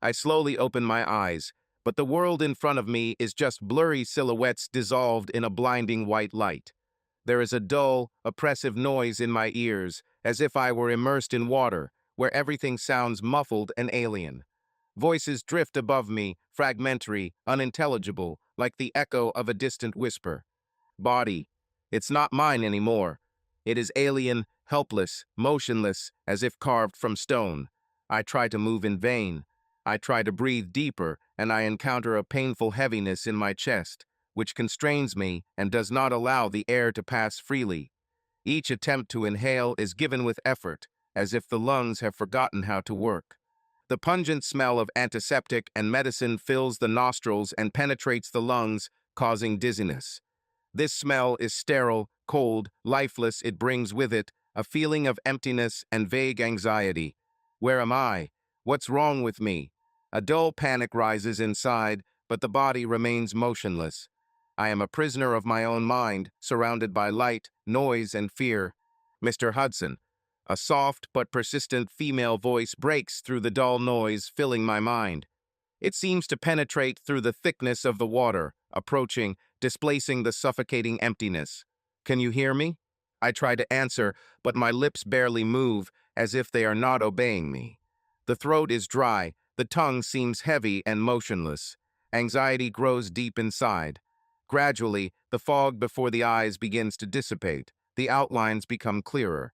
I slowly open my eyes, but the world in front of me is just blurry silhouettes dissolved in a blinding white light. There is a dull, oppressive noise in my ears, as if I were immersed in water, where everything sounds muffled and alien. Voices drift above me, fragmentary, unintelligible, like the echo of a distant whisper. Body. It's not mine anymore. It is alien, helpless, motionless, as if carved from stone. I try to move in vain. I try to breathe deeper, and I encounter a painful heaviness in my chest, which constrains me and does not allow the air to pass freely. Each attempt to inhale is given with effort, as if the lungs have forgotten how to work. The pungent smell of antiseptic and medicine fills the nostrils and penetrates the lungs, causing dizziness. This smell is sterile, cold, lifeless. It brings with it a feeling of emptiness and vague anxiety. Where am I? What's wrong with me? A dull panic rises inside, but the body remains motionless. I am a prisoner of my own mind, surrounded by light, noise, and fear. Mr. Hudson. A soft but persistent female voice breaks through the dull noise filling my mind. It seems to penetrate through the thickness of the water, approaching, displacing the suffocating emptiness. Can you hear me? I try to answer, but my lips barely move, as if they are not obeying me. The throat is dry, the tongue seems heavy and motionless. Anxiety grows deep inside. Gradually, the fog before the eyes begins to dissipate. The outlines become clearer.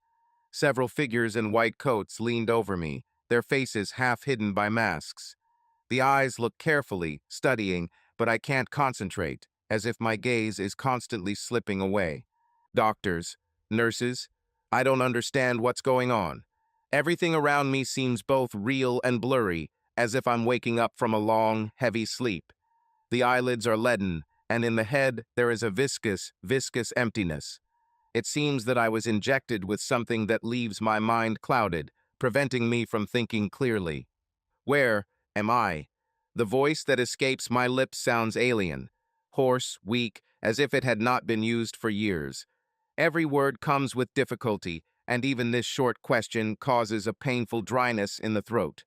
Several figures in white coats leaned over me, their faces half hidden by masks. The eyes look carefully, studying, but I can't concentrate, as if my gaze is constantly slipping away. Doctors, nurses, I don't understand what's going on. Everything around me seems both real and blurry, as if I'm waking up from a long, heavy sleep. The eyelids are leaden, and in the head there is a viscous emptiness. It seems that I was injected with something that leaves my mind clouded, preventing me from thinking clearly. Where am I? The voice that escapes my lips sounds alien, hoarse, weak, as if it had not been used for years. Every word comes with difficulty, and even this short question causes a painful dryness in the throat.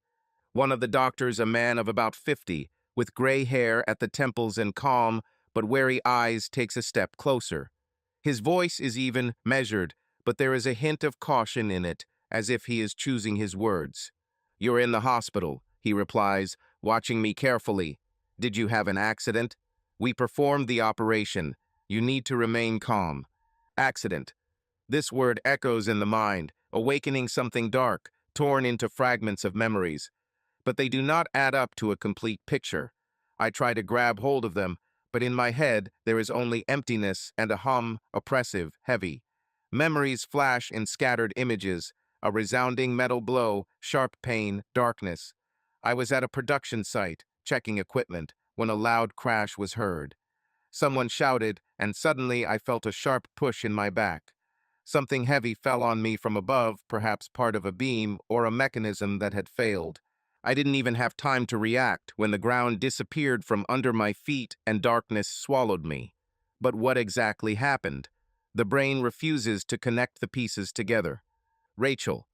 One of the doctors, a man of about 50, with gray hair at the temples and calm but wary eyes, takes a step closer. His voice is even, measured, but there is a hint of caution in it, as if he is choosing his words. "You're in the hospital," he replies, watching me carefully. "Did you have an accident? We performed the operation. You need to remain calm." Accident. This word echoes in the mind, awakening something dark, torn into fragments of memories. But they do not add up to a complete picture. I try to grab hold of them, but in my head there is only emptiness and a hum, oppressive, heavy. Memories flash in scattered images, a resounding metal blow, sharp pain, darkness. I was at a production site, checking equipment, when a loud crash was heard. Someone shouted, and suddenly I felt a sharp push in my back. Something heavy fell on me from above, perhaps part of a beam or a mechanism that had failed. I didn't even have time to react when the ground disappeared from under my feet and darkness swallowed me. But what exactly happened? The brain refuses to connect the pieces together. "Rachel,"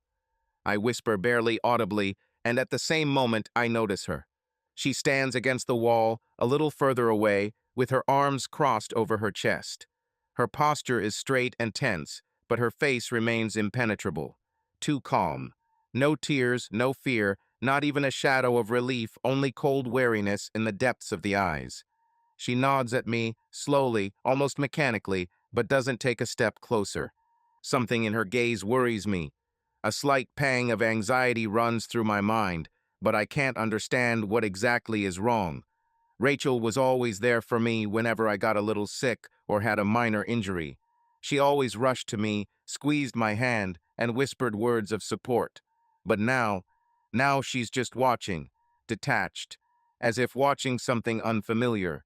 I whisper barely audibly, and at the same moment I notice her. She stands against the wall, a little further away, with her arms crossed over her chest. Her posture is straight and tense, but her face remains impenetrable. Too calm. No tears, no fear, not even a shadow of relief, only cold wariness in the depths of the eyes. She nods at me, slowly, almost mechanically, but doesn't take a step closer. Something in her gaze worries me. A slight pang of anxiety runs through my mind, but I can't understand what exactly is wrong. Rachel was always there for me whenever I got a little sick or had a minor injury. She always rushed to me, squeezed my hand, and whispered words of support. But now she's just watching, detached, as if watching something unfamiliar.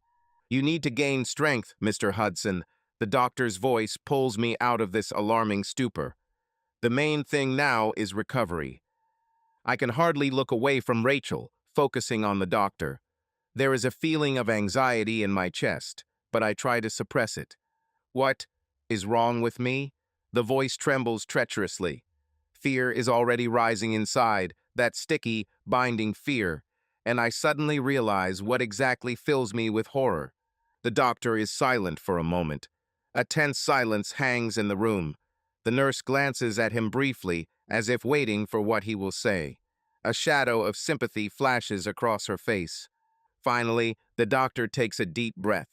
"You need to gain strength, Mr. Hudson." The doctor's voice pulls me out of this alarming stupor. "The main thing now is recovery." I can hardly look away from Rachel, focusing on the doctor. There is a feeling of anxiety in my chest, but I try to suppress it. "What is wrong with me?" The voice trembles treacherously. Fear is already rising inside, that sticky, binding fear. and I suddenly realize what exactly fills me with horror. The doctor is silent for a moment. A tense silence hangs in the room. The nurse glances at him briefly, as if waiting for what he will say. A shadow of sympathy flashes across her face. Finally, the doctor takes a deep breath.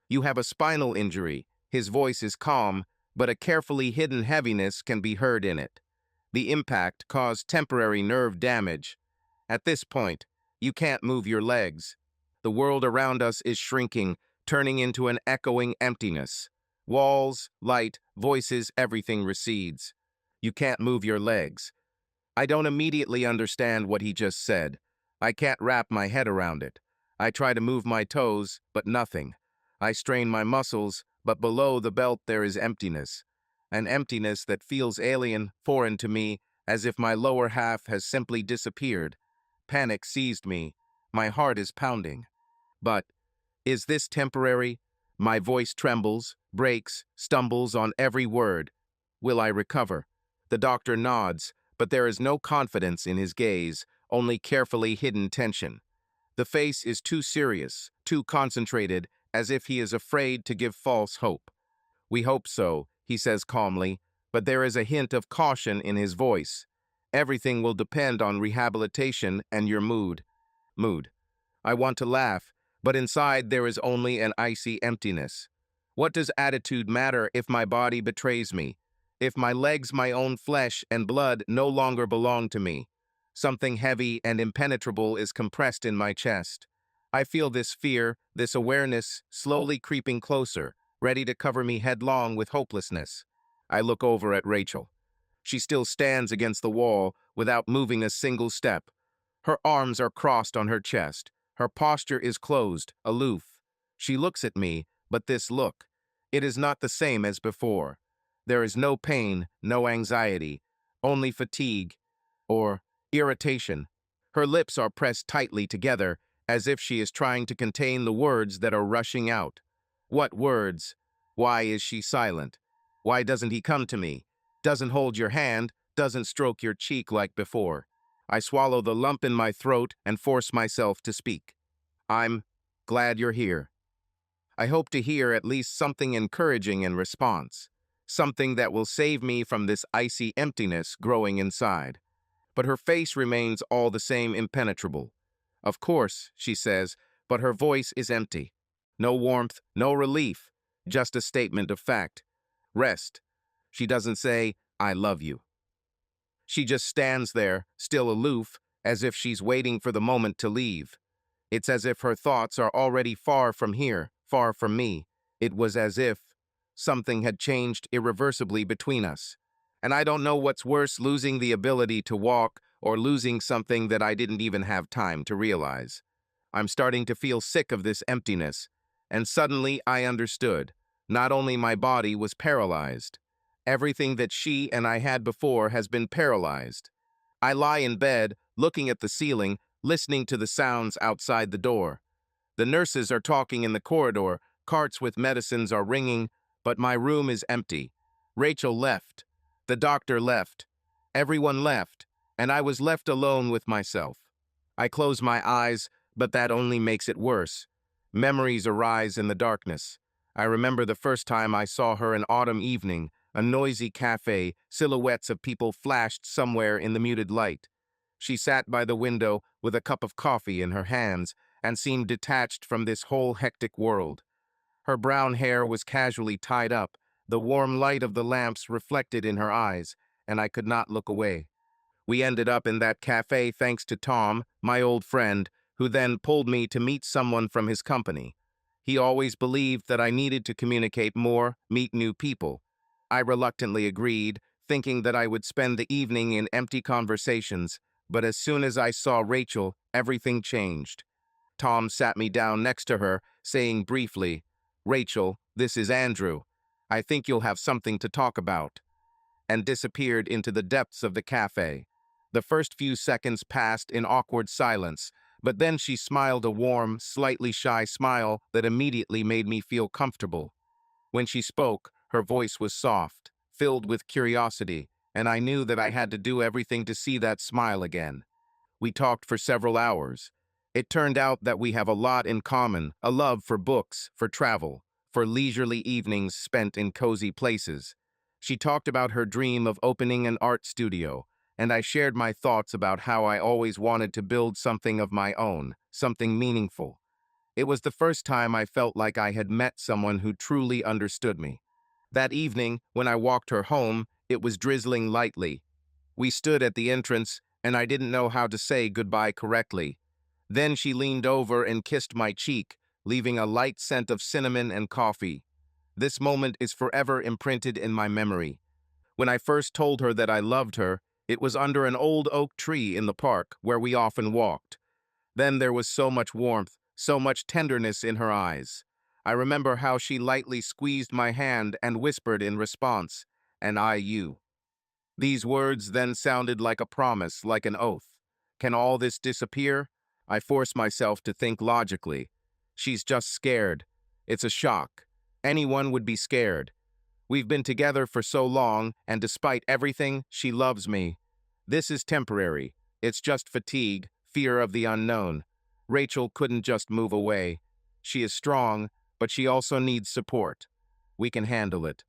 "You have a spinal injury." His voice is calm, but a carefully hidden heaviness can be heard in it. The impact caused temporary nerve damage. At this point, you can't move your legs. The world around us is shrinking, turning into an echoing emptiness. Walls, light, voices, everything recedes. You can't move your legs. I don't immediately understand what he just said. I can't wrap my head around it. I try to move my toes, but nothing. I strain my muscles, but below the belt there is emptiness. An emptiness that feels alien, foreign to me, as if my lower half has simply disappeared. Panic seized me. My heart is pounding. But is this temporary? My voice trembles, breaks, stumbles on every word. Will I recover? The doctor nods, but there is no confidence in his gaze, only carefully hidden tension. The face is too serious, too concentrated, as if he is afraid to give false hope. "We hope so," he says calmly, but there is a hint of caution in his voice. "Everything will depend on rehabilitation and your mood. I want to laugh, but inside there is only an icy emptiness. What does attitude matter if my body betrays me? If my legs, my own flesh and blood, no longer belong to me? Something heavy and impenetrable is compressed in my chest. I feel this fear, this awareness, slowly creeping closer, ready to cover me headlong with hopelessness. I look over at Rachel. She still stands against the wall without moving a single step. Her arms are crossed on her chest. Her posture is closed, aloof. She looks at me, but this look, it is not the same as before. There is no pain, no anxiety, only fatigue or irritation. Her lips are pressed tightly together, as if she is trying to contain the words that are rushing out. What words? Why is she silent? Why doesn't he come to me? Doesn't hold your hand, doesn't stroke your cheek like before. I swallow the lump in my throat and force myself to speak. "I'm glad you're here. I hope to hear at least something encouraging in response, something that will save me from this icy emptiness growing inside." But her face remains all the same impenetrable. "Of course," she says, but her voice is empty. No warmth, no relief, just a statement of fact. Rest. She doesn't say, "I love you." She just stands there, still aloof, as if she's waiting for the moment to leave. It's as if her thoughts are already far from here, far from me. It was as if something had changed irreversibly between us. And I don't know what's worse, losing the ability to walk or losing something that I didn't even have time to realize. I'm starting to feel sick of this emptiness, and suddenly I understood. Not only my body was paralyzed. Everything that she and I had before has been paralyzed. I lie in bed, looking at the ceiling, listening to the sounds outside the door. The nurses are talking in the corridor, carts with medicines are ringing, but my room is empty. Rachel left. The doctor left. Everyone left, and I was left alone with myself. I close my eyes, but that only makes it worse. Memories arise in the darkness. I remember the first time I saw her an autumn evening, a noisy cafe, silhouettes of people flashed somewhere in the muted light. She sat by the window with a cup of coffee in her hands and seemed detached from this whole hectic world. Her brown hair was casually tied up, the warm light of the lamps reflected in her eyes, and I could not look away. We ended up in that cafe thanks to Tom, my old friend, who then pulled me to meet someone from his company. He always believed that I needed to communicate more, meet new people. I reluctantly agreed, thinking that I would spend the evening in empty conversations, but as soon as I saw Rachel, everything changed. Tom sat me down next to her, saying briefly, "Rachel, this is Andrew. I think you'll have something to talk about," and disappeared into the depths of the cafe. The first few seconds passed in awkward silence, but then she smiled a warm, slightly shy smile that immediately made me feel comfortable. When she spoke, her voice was soft, filled with curiosity, and I knew that I had to do everything to see that smile again. We talked for several hours. It turned out that we have a lot in common, a love for books, for travel, for leisurely evenings spent in cozy places. She talked about her dream of opening an art studio, and I shared my thoughts about how I always wanted to build something of my own, something meaningful. It was the first time I felt like I had met someone who truly understood me. That evening, when I walked her home, it was drizzling lightly. We stood at the entrance, and I didn't know how to say goodbye correctly. Then she leaned over and kissed my cheek, leaving a light scent of cinnamon and coffee. This moment is forever imprinted in my memory. When I first told her that I loved her, it was under an old oak tree in the park where we often walked. Then there was so much warmth, so much tenderness in her eyes. I remember how she lightly squeezed my hand and whispered in response, "And I you." These words then sounded like a promise, like an oath. Can all this disappear? I force myself to think logically. She's just scared. It's a shock. Anyone would be scared. We've been together for so long, and despite everything, she loves me. This is temporary. It's just fatigue, fear of the unknown. Rachel couldn't just move away. She is strong, but she also needs support. We can handle it.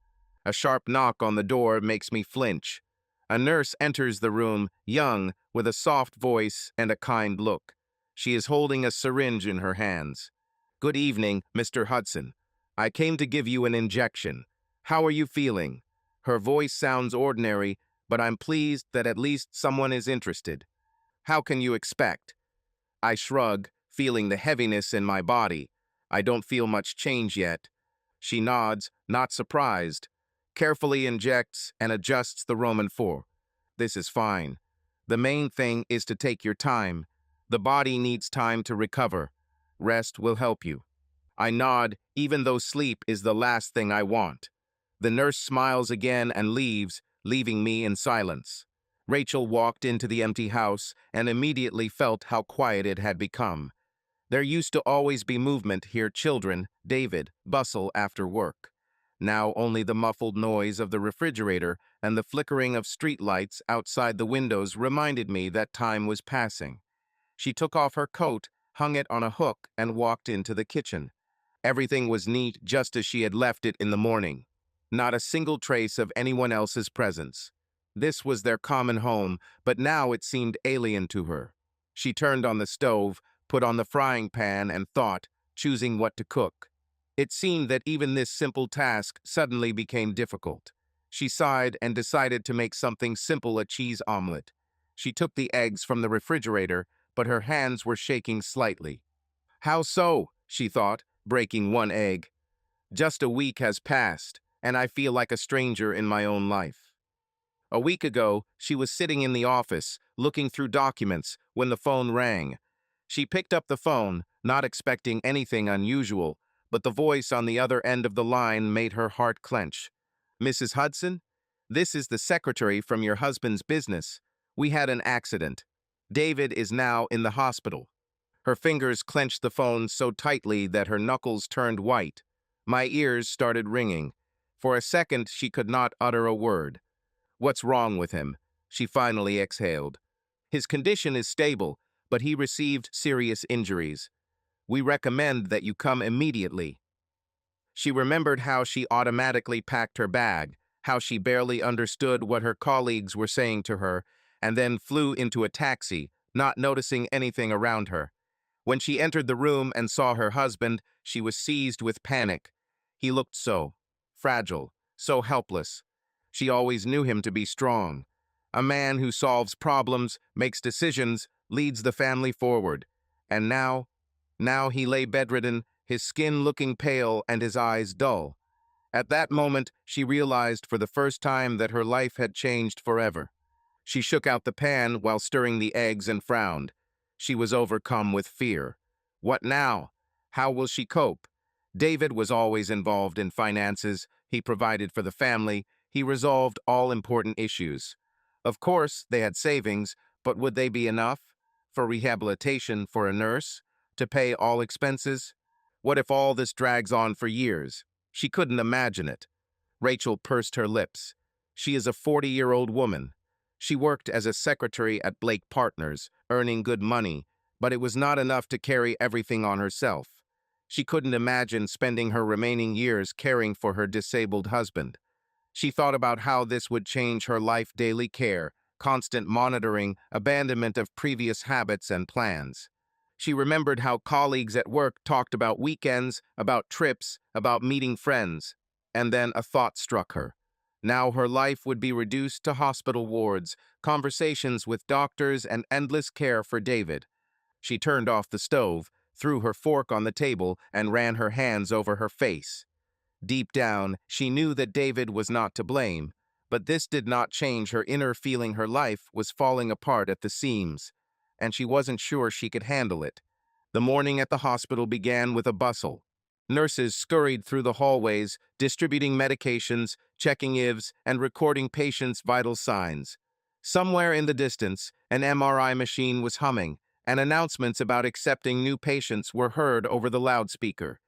A sharp knock on the door makes me flinch. A nurse enters the room, young, with a soft voice and a kind look. She is holding a syringe in her hands. "Good evening, Mr. Hudson. I came to give you an injection. How are you feeling?" Her voice sounds ordinary, but I'm pleased that at least someone is interested. "How can you expect?" I shrug, feeling the heaviness in my body. I don't feel much change yet. She nods, not surprised, carefully injects and adjusts the Roman 4. "This is fine. The main thing is to take your time. The body needs time to recover. Rest will help you." I nod, even though sleep is the last thing I want. The nurse smiles again and leaves, leaving me in silence. Rachel walked into the empty house and immediately felt how quiet it had become. There used to always be movement, hear children, David, bustle after work. Now only the muffled noise of the refrigerator and the flickering of street lights outside the windows reminded me that time was passing. She took off her coat, hung it on a hook, and walked into the kitchen. Everything was neat just as she had left it in the morning. Not a single trace of anyone else's presence. This was their common home, but now it seemed alien to her. She turned on the stove, put on the frying pan, and thought, choosing what to cook. It seemed that even this simple task suddenly became difficult. She sighed and decided to make something simple, a cheese omelet. She took the eggs from the refrigerator, but her hands were shaking slightly. "How so?" she thought, breaking one egg. "Just a week has passed, and I feel like a stranger in my own life." A week ago, she was sitting in the office, looking through documents, when the phone rang. She picked up the phone, not expecting anything unusual, but the voice on the other end of the line made her heart clench. "Mrs. Hudson? This is the secretary from your husband's business. We had an accident. David is now in the hospital." Her fingers clenched the phone so tightly that her knuckles turned white. My ears started ringing. For a second, she could not utter a word. "What's wrong with him?" she finally exhaled. "His condition is stable, but he received serious injuries. We recommend that you come immediately." She remembered how she automatically packed her bag, how she barely understood what her colleagues were saying to her, and then flew into a taxi, not noticing anything around her. When she entered the room and saw her husband, she was seized with panic. He looked so fragile, so helpless. She always knew him to be strong. A man who solves problems, makes decisions, leads the family forward. And now he lay bedridden, his skin looking pale and his eyes dull. At that moment, she realized for the first time that her life had changed forever. She shook out the pan while stirring the eggs and frowned. She was overcome with fear. What now? How will she cope? David was always involved in finances. He provided for the family. He resolved all important issues. Of course, they had savings, but would they be enough? For rehabilitation, for a nurse? To pay all expenses? What if all this drags on for years? She couldn't imagine it. Rachel pursed her lips. She is a 40-year-old woman. She worked as a secretary at Blake Partners, earning good money, But it was not enough to carry everything on herself. She couldn't imagine spending her remaining years caring for her disabled husband. She thought about how this would change her life: daily care, constant monitoring, abandonment of previous habits and plans. She remembered how colleagues at work talked about weekends, about trips, about meeting friends. And then a thought struck her. Now her life would be reduced to hospital wards, conversations with doctors, and endless care for David. She turned off the stove, threw her fork on the table, and ran her hands over her face. Deep down, she knew that David was not to blame, but this did not change her inner feeling. Her life was falling apart at the seams, and she wasn't sure she could handle it. The morning at the hospital began with a bustle. Nurses scurried through the hallways, distributing medications, checking IVs, and recording patients' vital signs. Somewhere in the distance, an MRI machine was humming, and announcements about accepting new patients were heard over the loudspeaker.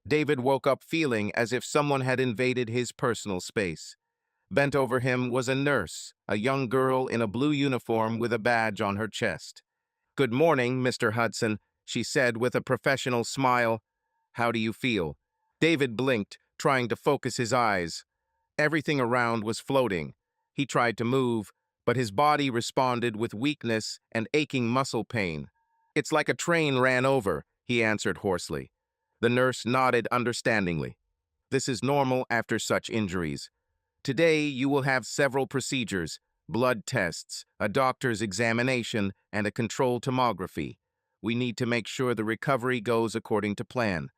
David woke up feeling as if someone had invaded his personal space. Bent over him was a nurse, a young girl in a blue uniform with a badge on her chest. "Good morning, Mr. Hudson," she said with a professional smile. "How do you feel?" David blinked, trying to focus his eyes. Everything around was floating. He tried to move, but his body responded with weakness and aching muscle pain. "It's like a train ran over," he answered hoarsely. The nurse nodded understandingly. "This is normal after such injuries. Today, you will have several procedures: blood tests, a doctor's examination, and a controlled tomography. We need to make sure the recovery goes according to plan."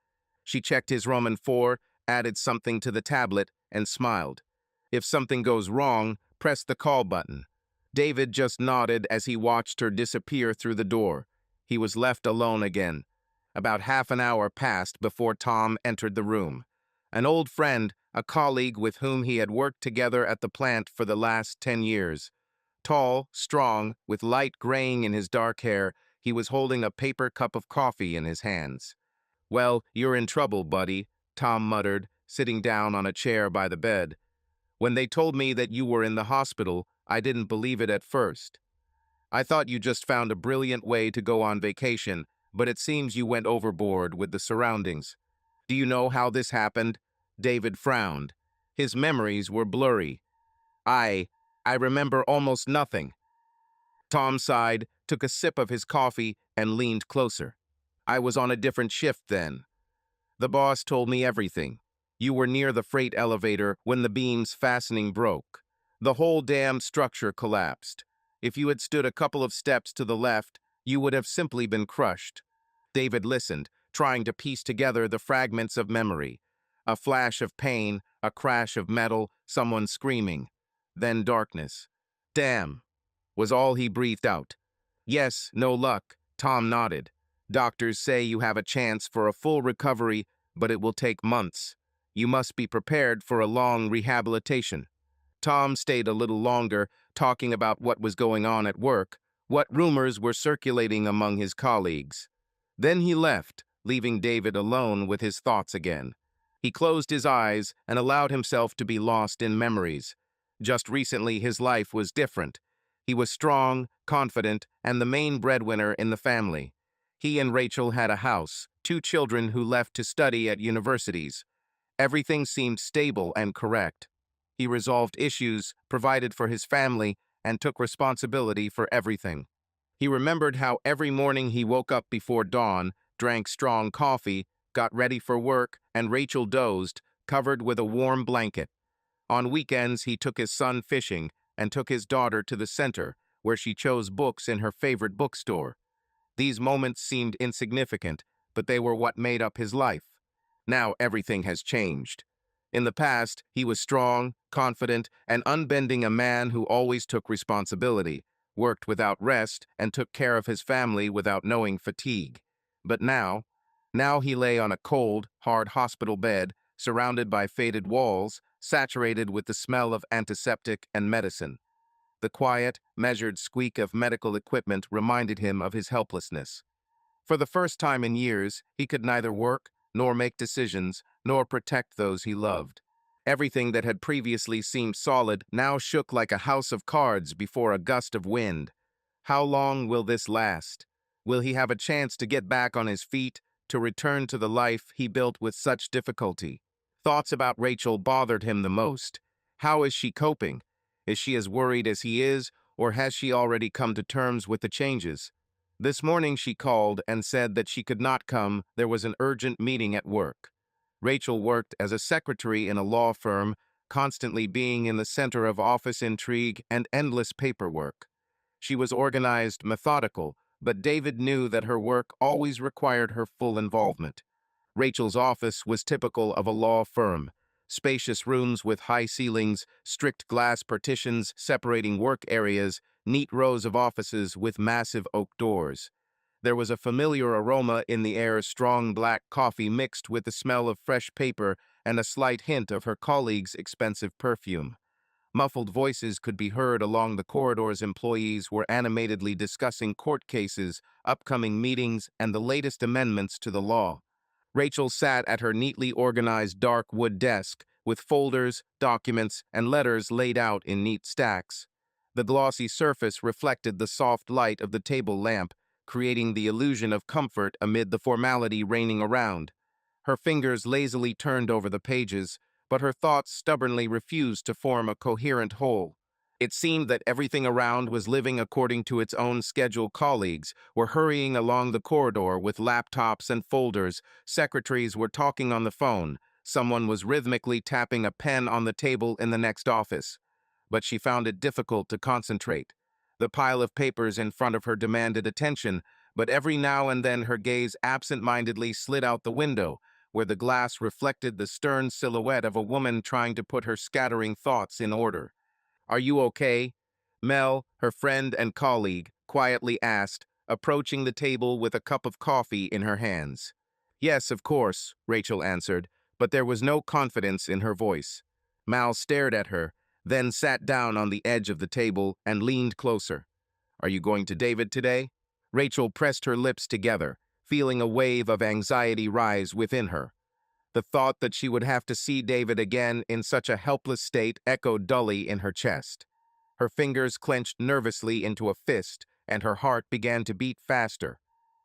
She checked his Roman 4, added something to the tablet, and smiled. "If something goes wrong, press the call button." David just nodded as he watched her disappear through the door. He was left alone again. About half an hour passed before Tom entered the room. An old friend, a colleague with whom he had worked together at the plant for the last 10 years. Tall, strong, with light graying in his dark hair, he was holding a paper cup of coffee in his hands. "Well, you're in trouble, buddy," Tom muttered, sitting down on a chair by the bed. "When they told me that you were in the hospital, I didn't believe it at first. I thought you just found a brilliant way to go on vacation, but it seems you went overboard with the surroundings. Do you know how this happened?" David frowned. His memories were blurry. I remember almost nothing." Tom sighed, took a sip of his coffee, and leaned closer. "I was on a different shift then. The boss told me everything. You were near the freight elevator when the beam's fastening broke. The whole damn structure collapsed. If you had stood a couple of steps to the left, you would have simply been crushed." David listened, trying to piece together the fragments of memory. A flash of pain, a crash of metal, someone screaming. Then darkness. "Damn," was all he breathed out. "Yes, no luck," Tom nodded. "Doctors say you have a chance for a full recovery, but it will take months. You must be prepared for a long rehabilitation." Tom stayed a little longer, talking about what was going on at work, what rumors were circulating among his colleagues. Then he left, leaving David alone with his thoughts again. He closed his eyes and allowed himself to be lost in memories. Just recently, his life was different. He was strong, confident, and the main breadwinner in the family. He and Rachel had a house, 2 children who left to study at universities. Everything seemed stable and correct. He resolved issues, provided for his family, and took responsibility for everything. He remembered how every morning he woke up before dawn, drank strong coffee, got ready for work, and Rachel dozed, covered with a warm blanket. On weekends, he took his son fishing and took his daughter to the center, where she chose books in her favorite bookstore. These moments seemed insignificant, but they were what made up his life. Now everything has changed. In the past, he was strong, confident, and unbending, a man who always took responsibility, worked without rest, and took care of his family without knowing fatigue. But now he lay on a cold, hard hospital bed, surrounded by faded walls, saturated with the smell of antiseptic and medicine. The quiet, measured squeak of medical equipment reminded him of his helplessness. For the first time in years, he could neither work, nor make decisions, nor protect those he loved. Everything that had previously seemed solid now shook like a house of cards before a gust of wind. How long will this last? Will he have a chance to get back on his feet, to return to the life he built with such difficulty? Thoughts about Rachel bothered him the most. How is she coping? Is she as worried as he is, or has she already come to terms with the changes? This morning she called and said that she could not come. There was an urgent meeting at work. Rachel worked as a secretary in a law firm, constantly being in the center of office intrigue and endless paperwork. She was organized, methodical, but David knew that her work always required her full involvement. Rachel's office was typical of a law firm. Spacious rooms with high ceilings, strict glass partitions separating work areas, neat rows of offices with massive oak doors. There was a familiar aroma in the air, strong black coffee mixed with the smell of fresh paper and a slight hint of her colleague's expensive perfume. Muffled voices could be heard along the corridors. Employees were animatedly discussing court cases, upcoming meetings, and the latest amendments to the law. Rachel sat at her neatly organized dark wood desk, with folders, documents, and letters laid out in neat stacks. The glossy surface reflected the soft light of the table lamp, creating the illusion of comfort amid the formality reigning around. Her fingers lazily turned over the pages, but her thoughts stubbornly refused to form a coherent whole. It seemed that everything around was living according to its own schedule. Colleagues were hurrying along the corridor with laptops and folders. Secretaries were talking on the phone. Someone was rhythmically tapping a pen on the table in the next office. But she found it difficult to concentrate. The pile of papers in front of her demanded attention, but every now and then her gaze absent-mindedly slid out the window, where the glass reflected the stern silhouette of a woman trying to put her scattering thoughts in order. "Are you okay?" Mel, her friend and colleague, quietly asked, approaching the table with a cup of coffee in her hands. "Yes, of course," Rachel answered, but there was no confidence in her voice. Mal stared at her, then sat down on the edge of the table and leaned closer. "Are you going to David today?" Rachel pressed her lips together, feeling a wave of anxiety rise within her. The thought that she would have to see David again in such a helpless state echoed dully in her chest. Her fingers clenched nervously into a fist, and her heart began to beat faster.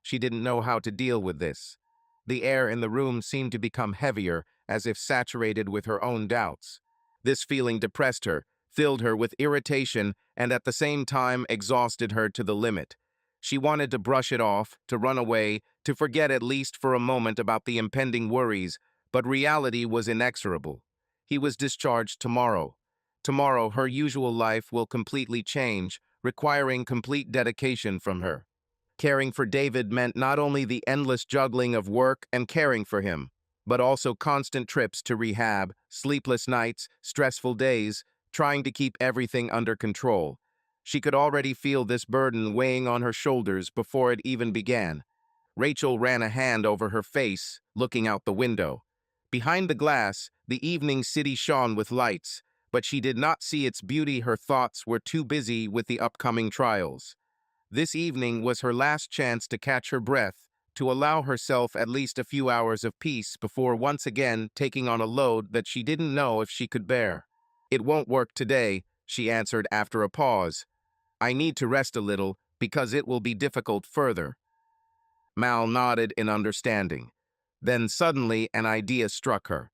She didn't know how to deal with this. The air in the room seemed to become heavier, as if saturated with her own doubts. This feeling depressed her, filled her with irritation, and at the same time exhausted her to the limit. She wanted to brush it off, to run away, to forget at least for a moment about the impending worries, but reality was inexorable. He was discharged tomorrow. Tomorrow, her usual life will completely change, requiring complete dedication from her. Caring for David meant not only the endless juggling of work and caring for him, but also constant trips to rehab, sleepless nights, stressful days, trying to keep everything under control. She could already feel this burden weighing on her shoulders before it even began. Rachel ran a hand over her face, looking out the window. Behind the glass, the evening city shone with lights, but she did not see its beauty. Her thoughts were too busy with the upcoming trials. This evening was her last chance to catch her breath, to allow herself at least a few hours of peace before once again taking on a load that she didn't know if she could bear. "It won't work today," she answered after a pause. "I need to rest a little because it will be difficult further." Mal nodded in understanding. Then suddenly an idea struck her.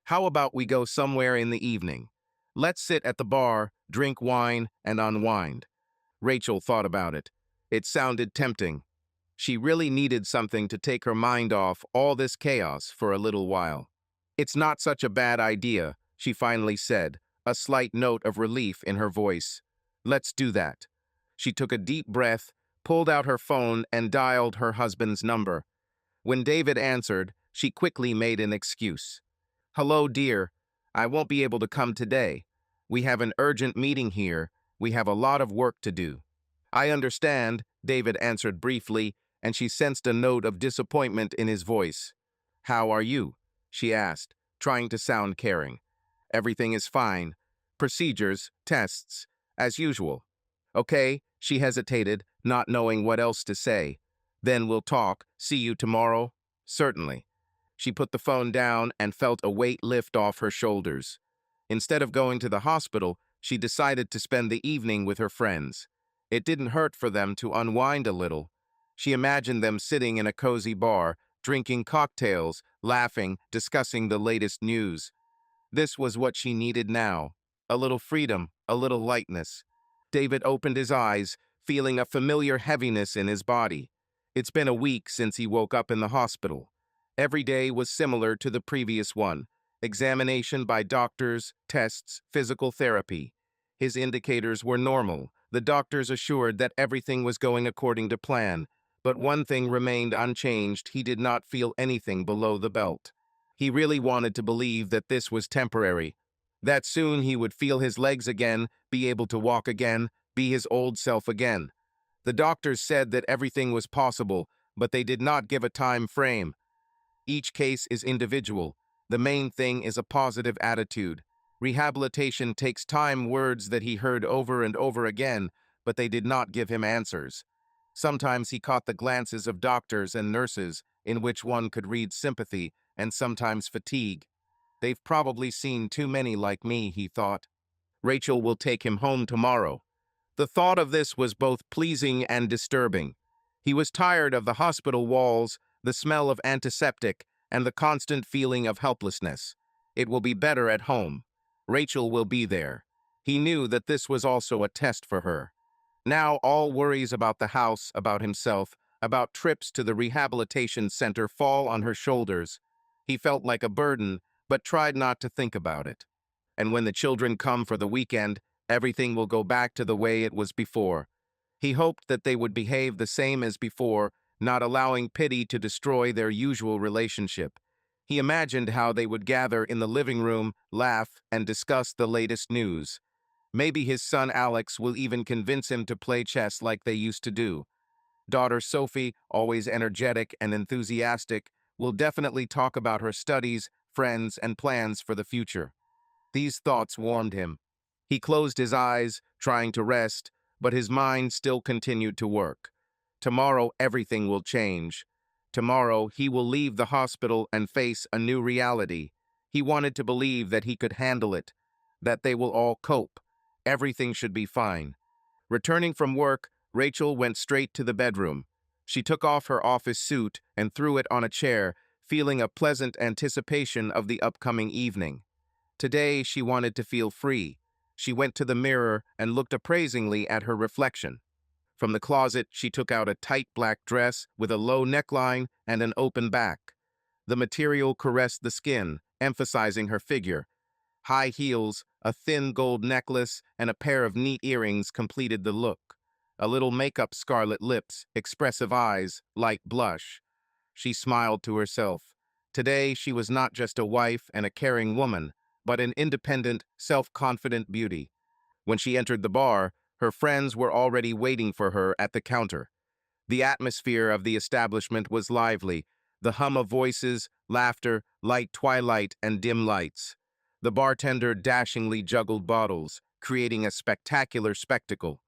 "How about we go somewhere in the evening? Let's sit at the bar, drink wine, and unwind." Rachel thought about it. It sounded tempting. She really needed something to take her mind off all this chaos for a little while. "It's not such a bad idea," she finally said, a slight note of relief in her voice. "Let's do that." She took a deep breath, pulled out her phone, and dialed her husband's number. When David answered, she quickly made an excuse. "Hello, dear. I won't be able to come today. We have an urgent meeting here. We have a lot of work to do." "I understand," David answered briefly, and she sensed a note of disappointment in his voice. "How are you?" she asked, trying to sound caring. "Everything is fine. Procedures, tests, as usual." "Okay," she hesitated, not knowing what else to say. "Then we'll talk. See you tomorrow?" "Certainly." She put the phone down and felt a weight lift off her shoulders. Instead of going to the hospital, she decided to spend the evening with her friends. It didn't hurt for them to unwind a little. She imagined them sitting in a cozy bar, drinking cocktails, laughing, discussing the latest news. This was what she needed now. A little freedom, a little lightness. David opened his eyes, feeling a familiar heaviness in his body. It's been a week since he woke up in the hospital. Every day was similar to the previous one. Examination by doctors, tests, physical therapy. His indicators were normal. The doctors assured that everything was going according to plan. But one thing remained unchanged: he did not feel anything below the belt. He really wanted to believe that this was temporary, that soon he would feel his legs again, be able to walk again, be his old self again. The doctors said that everything was possible, but they did not give a time frame. Each case is individual. The main thing is a positive attitude. Rehabilitation takes time, words that he heard over and over again, but they did not give him answers. Sometimes he caught the glances of doctors and nurses, in which one could read sympathy and sometimes fatigue. They've probably seen too many like me, he thought. Rachel will take him home tomorrow. The thought of this was both pleasing and disturbing. He was tired of the hospital walls, the smell of antiseptic, and the constant feeling of helplessness. It will be better at home. Rachel will be there. He knew that this was also a test for her. Now all worries about the house, about himself, about trips to the rehabilitation center fall on her shoulders. He felt like a burden, but tried not to think about it. And when the children come for the weekend, everything will go back to the way it was before. He hoped that they would behave the same as before, not allowing pity to destroy their usual relationship. He imagined how they would gather in the living room, laugh, and discuss the latest news. Maybe his son Alex will even convince him to play chess like they used to do. Daughter Sophie, always energetic and enthusiastic, will definitely talk about her studies, friends, and plans for the future. These thoughts warmed him. He closed his eyes, trying to rest, but his mind still continued to work. Tomorrow, everything will change. Tomorrow, he will leave the hospital and face a new reality. He wanted to believe that he could handle it, that they will all cope. Everything should be fine. Returning from work, Rachel went straight to the bedroom. She took off her office suit and threw it on a chair, feeling a pleasant anticipation of the upcoming evening. Today, she wanted to feel free. She went to the mirror and looked appraisingly at her reflection. From the closet, she took out a tight black dress with a low neckline and an open back. The material caressed the skin, emphasizing her figure. High heels, a thin gold necklace, and a pair of neat earrings completed the look. A little makeup, scarlet lips, expressive eyes, light blush. She smiled to herself. Today, she was not just a wife and a caring woman, but an independent, self-confident beauty. When she entered the bar, her friends were already waiting for her at the counter. The atmosphere of the establishment was lively, the hum of voices, laughter, light twilight, and dim lights. The bartender dashingly juggled bottles, creating a spectacular spectacle.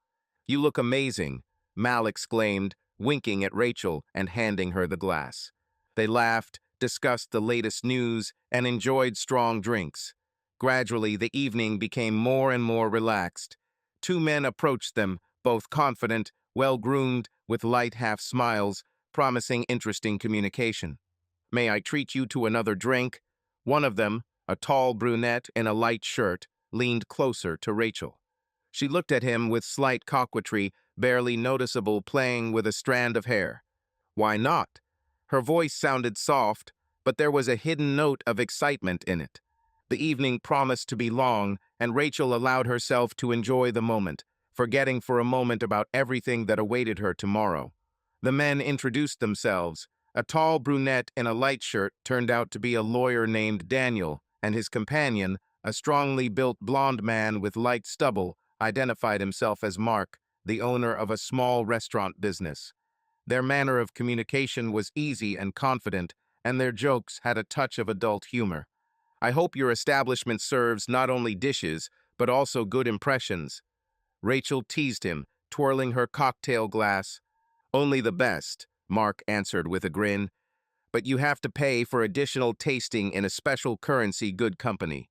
"You look amazing," Mal exclaimed, winking at Rachel and handing her the glass. They laughed, discussed the latest news, and enjoyed strong drinks. Gradually, the evening became more and more relaxed. Two men approached them, both confident, well-groomed, with light half-smiles, promising interesting communication. "May I treat you to another drink?" One of them, a tall brunette in a light shirt, leaned closer to Rachel. She looked at him with slight coquetry, barely noticeable, playing with a strand of hair. "Why not?" Her voice sounded soft, but there was a hidden note of excitement in it. The evening promised to be long, and Rachel allowed herself to enjoy the moment, forgetting for a moment about everything that awaited her tomorrow. The men introduced themselves. A tall brunette in a light shirt turned out to be a lawyer named Daniel, and his companion, a strongly built blonde man with light stubble, identified himself as Mark, the owner of a small restaurant business. Their manner of communication was easy and confident, and their jokes had a touch of adult humor. "I hope your establishment serves not only dishes, but also good impressions." Rachel teased him, twirling her cocktail glass. "Only the best," Mark answered with a grin. "But you have to pay for additional tasting in a special currency good company."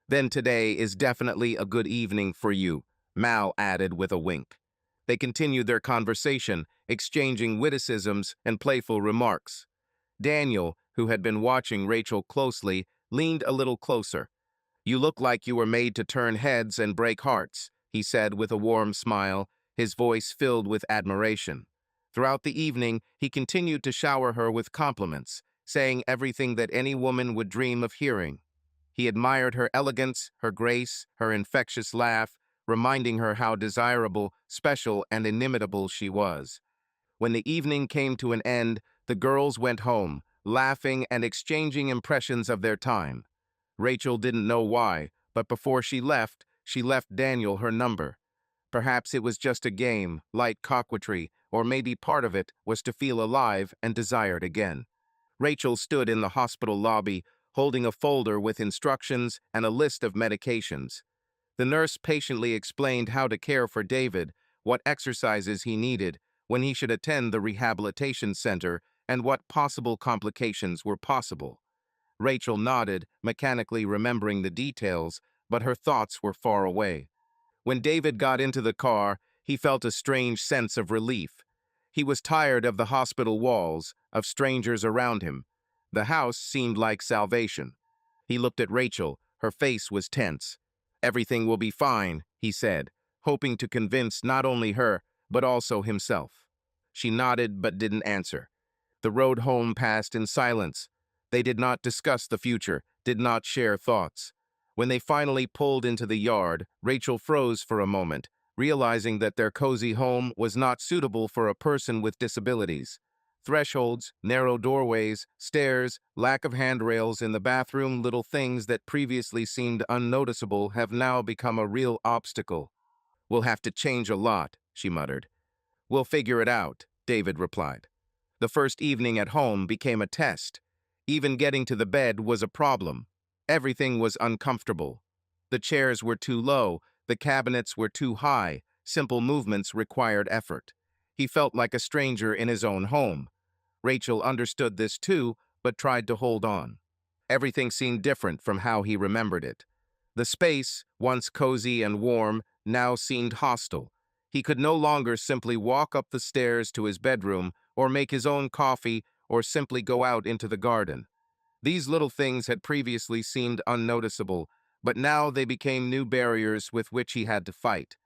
"Then today is definitely a good evening for you," Mal added with a wink. They continued their conversation, exchanging witticisms and playful remarks. Daniel, who had been watching Rachel closely, leaned a little closer. "You look like you were made to turn heads and break hearts," he said with a warm smile, his voice filled with admiration. Throughout the evening, he continued to shower her with compliments, saying everything that any woman would dream of hearing. He admired her elegance, her grace, her infectious laugh, reminding her how desirable, special, and inimitable she was. When the evening came to an end, the girls went home, laughing and exchanging impressions of their time. Rachel didn't know why, but before she left Daniel her number. Perhaps it was just a game, light coquetry, or maybe part of it was to feel alive and desired again. Rachel stood in the hospital lobby, holding a folder with instructions and a list of medications. The nurse patiently explained how to care for David, what exercises he needed, when he should attend the rehabilitation center, and what possible complications were possible. Rachel nodded, mechanically remembering the details, but her thoughts were far away. When David got into the car, he felt a strange sense of relief. He was tired of the hospital walls, of strangers around him. The house seemed like salvation. He looked at Rachel. Her face was tense. "Everything will be fine," he said, hoping to convince not only her, but also himself. She nodded but didn't answer. The road home passed in silence. They did not discuss the future, did not share thoughts. When they finally pulled into the yard, Rachel froze for a moment, realizing that their cozy home was not suitable for a person with disabilities. Thresholds, narrow doorways, stairs, lack of handrails in the bathroom, little things that previously seemed unnoticeable have now become a real obstacle. "We'll have to change a lot," she muttered. "We'll figure it out," David replied. The first evening at home became a test. Even getting to the bed was a problem. Everything was uncomfortable. The chairs were too low, the cabinets were too high, simple movements required effort. He felt like a stranger in his own home. Rachel understood this too, but tried to hold on. Everything seemed different from how he remembered it. The space, once cozy and warm, now seemed hostile. He could no longer simply walk up the stairs to his bedroom, or make his own coffee, or simply go out into the garden. These little things had previously seemed unnoticeable, but now they became new barriers with which he had to fight.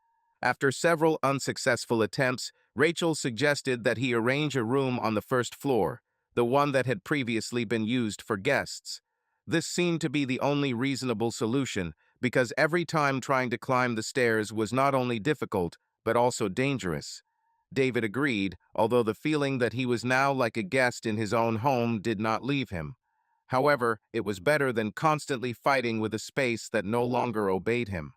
After several unsuccessful attempts, Rachel suggested that he arrange a room on the first floor, the one that had previously been used for guests. This seemed to be the only reasonable solution, because every time trying to climb the stairs was not only difficult, but also dangerous. David agreed, although the feeling that he was now like a guest in his own home did not leave him. However, it was better than constantly fighting with a space that no longer obeyed him.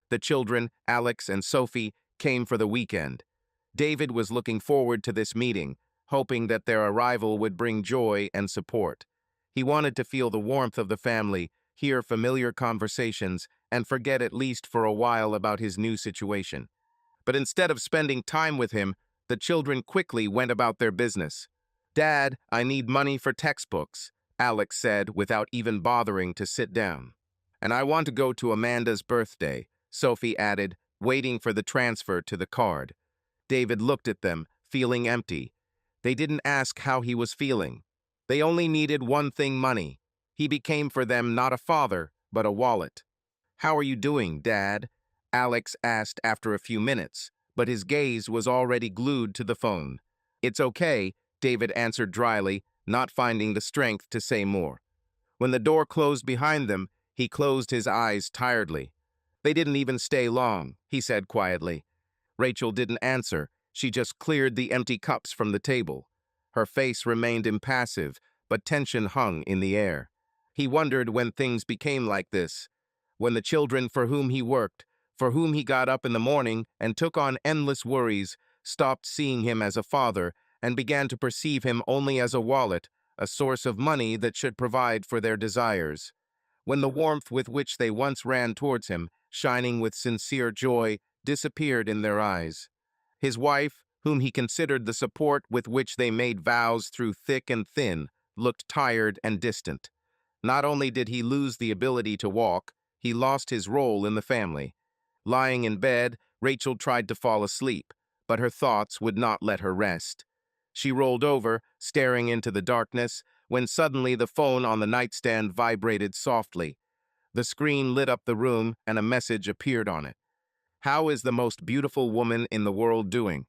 The children, Alex and Sophie, came for the weekend. David was looking forward to this meeting, hoping that their arrival would bring joy and support. He wanted to feel the warmth of the family, hear familiar conversations, and forget at least for a while about his new situation. But instead of spending time with him, the children quickly went about their business. "Dad, I need money for textbooks," Alex said without even bothering to sit down. "And I want to go to Amanda's birthday," Sophie added, waiting for the transfer to the card. David looked at them, feeling empty. They didn't ask how he was feeling. They only needed one thing: money. He became for them not a father, but a wallet. "How are you doing, Dad?" Alex asked after a few minutes, but his gaze was already glued to the phone. "It's okay," David answered dryly, not finding the strength to say more. When the door closed behind them, he closed his eyes tiredly. "They didn't even stay long," he said quietly. Rachel didn't answer. She just cleared the empty cups from the table. Her face remained impassive, but tension hung in the air. He wondered when things became like this, when the children for whom he worked, for whom he got up in the morning and took on endless worries, stopped seeing him as a father and began to perceive him only as a wallet, a source of money that should provide for their desires. When the warmth with which they once ran towards him, shining with sincere joy, disappeared in their eyes. His wife, whom he considered the support with which they made vows through thick and thin, looked tired and distant. Not only did he lose the ability to walk, he lost his role in the family. Lying in bed, Rachel tried to fall asleep, but her thoughts would not let her rest. She rolled over, staring into the darkness, when suddenly the phone on the nightstand vibrated softly. The screen lit up the room and a message appeared on it. "How is the most beautiful woman in the world doing?"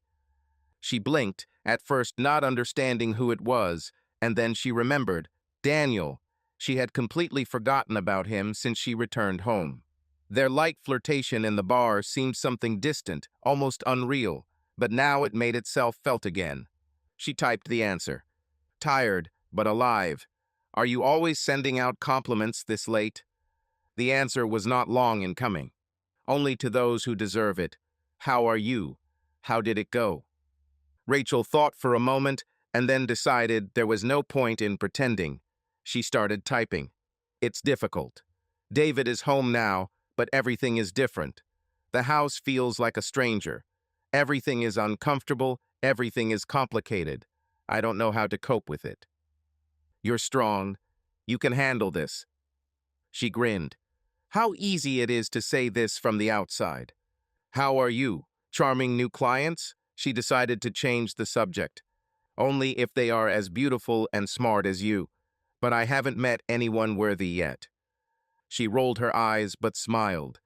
She blinked, at first not understanding who it was, and then she remembered. Daniel. She had completely forgotten about him since she returned home. Their light flirtation in the bar seemed something distant, almost unreal, but now it made itself felt again. She typed the answer. "Tired, but alive. Are you always sending out compliments this late?" The answer was not long in coming. "Only to those who deserve it. How are you? How did it go?" Rachel thought for a moment and then decided there was no point in pretending. She started typing. "It's difficult. David is home now, but everything is different. The house feels like a stranger. Everything is uncomfortable, everything is complicated. I don't know how to cope with it." "You're strong. You can handle this." She grinned. How easy it is to say this from the outside. "How are you? Charming new clients?" She decided to change the subject. "Only if they are as beautiful and smart as you. But I haven't met anyone worthy yet." She rolled her eyes but smiled.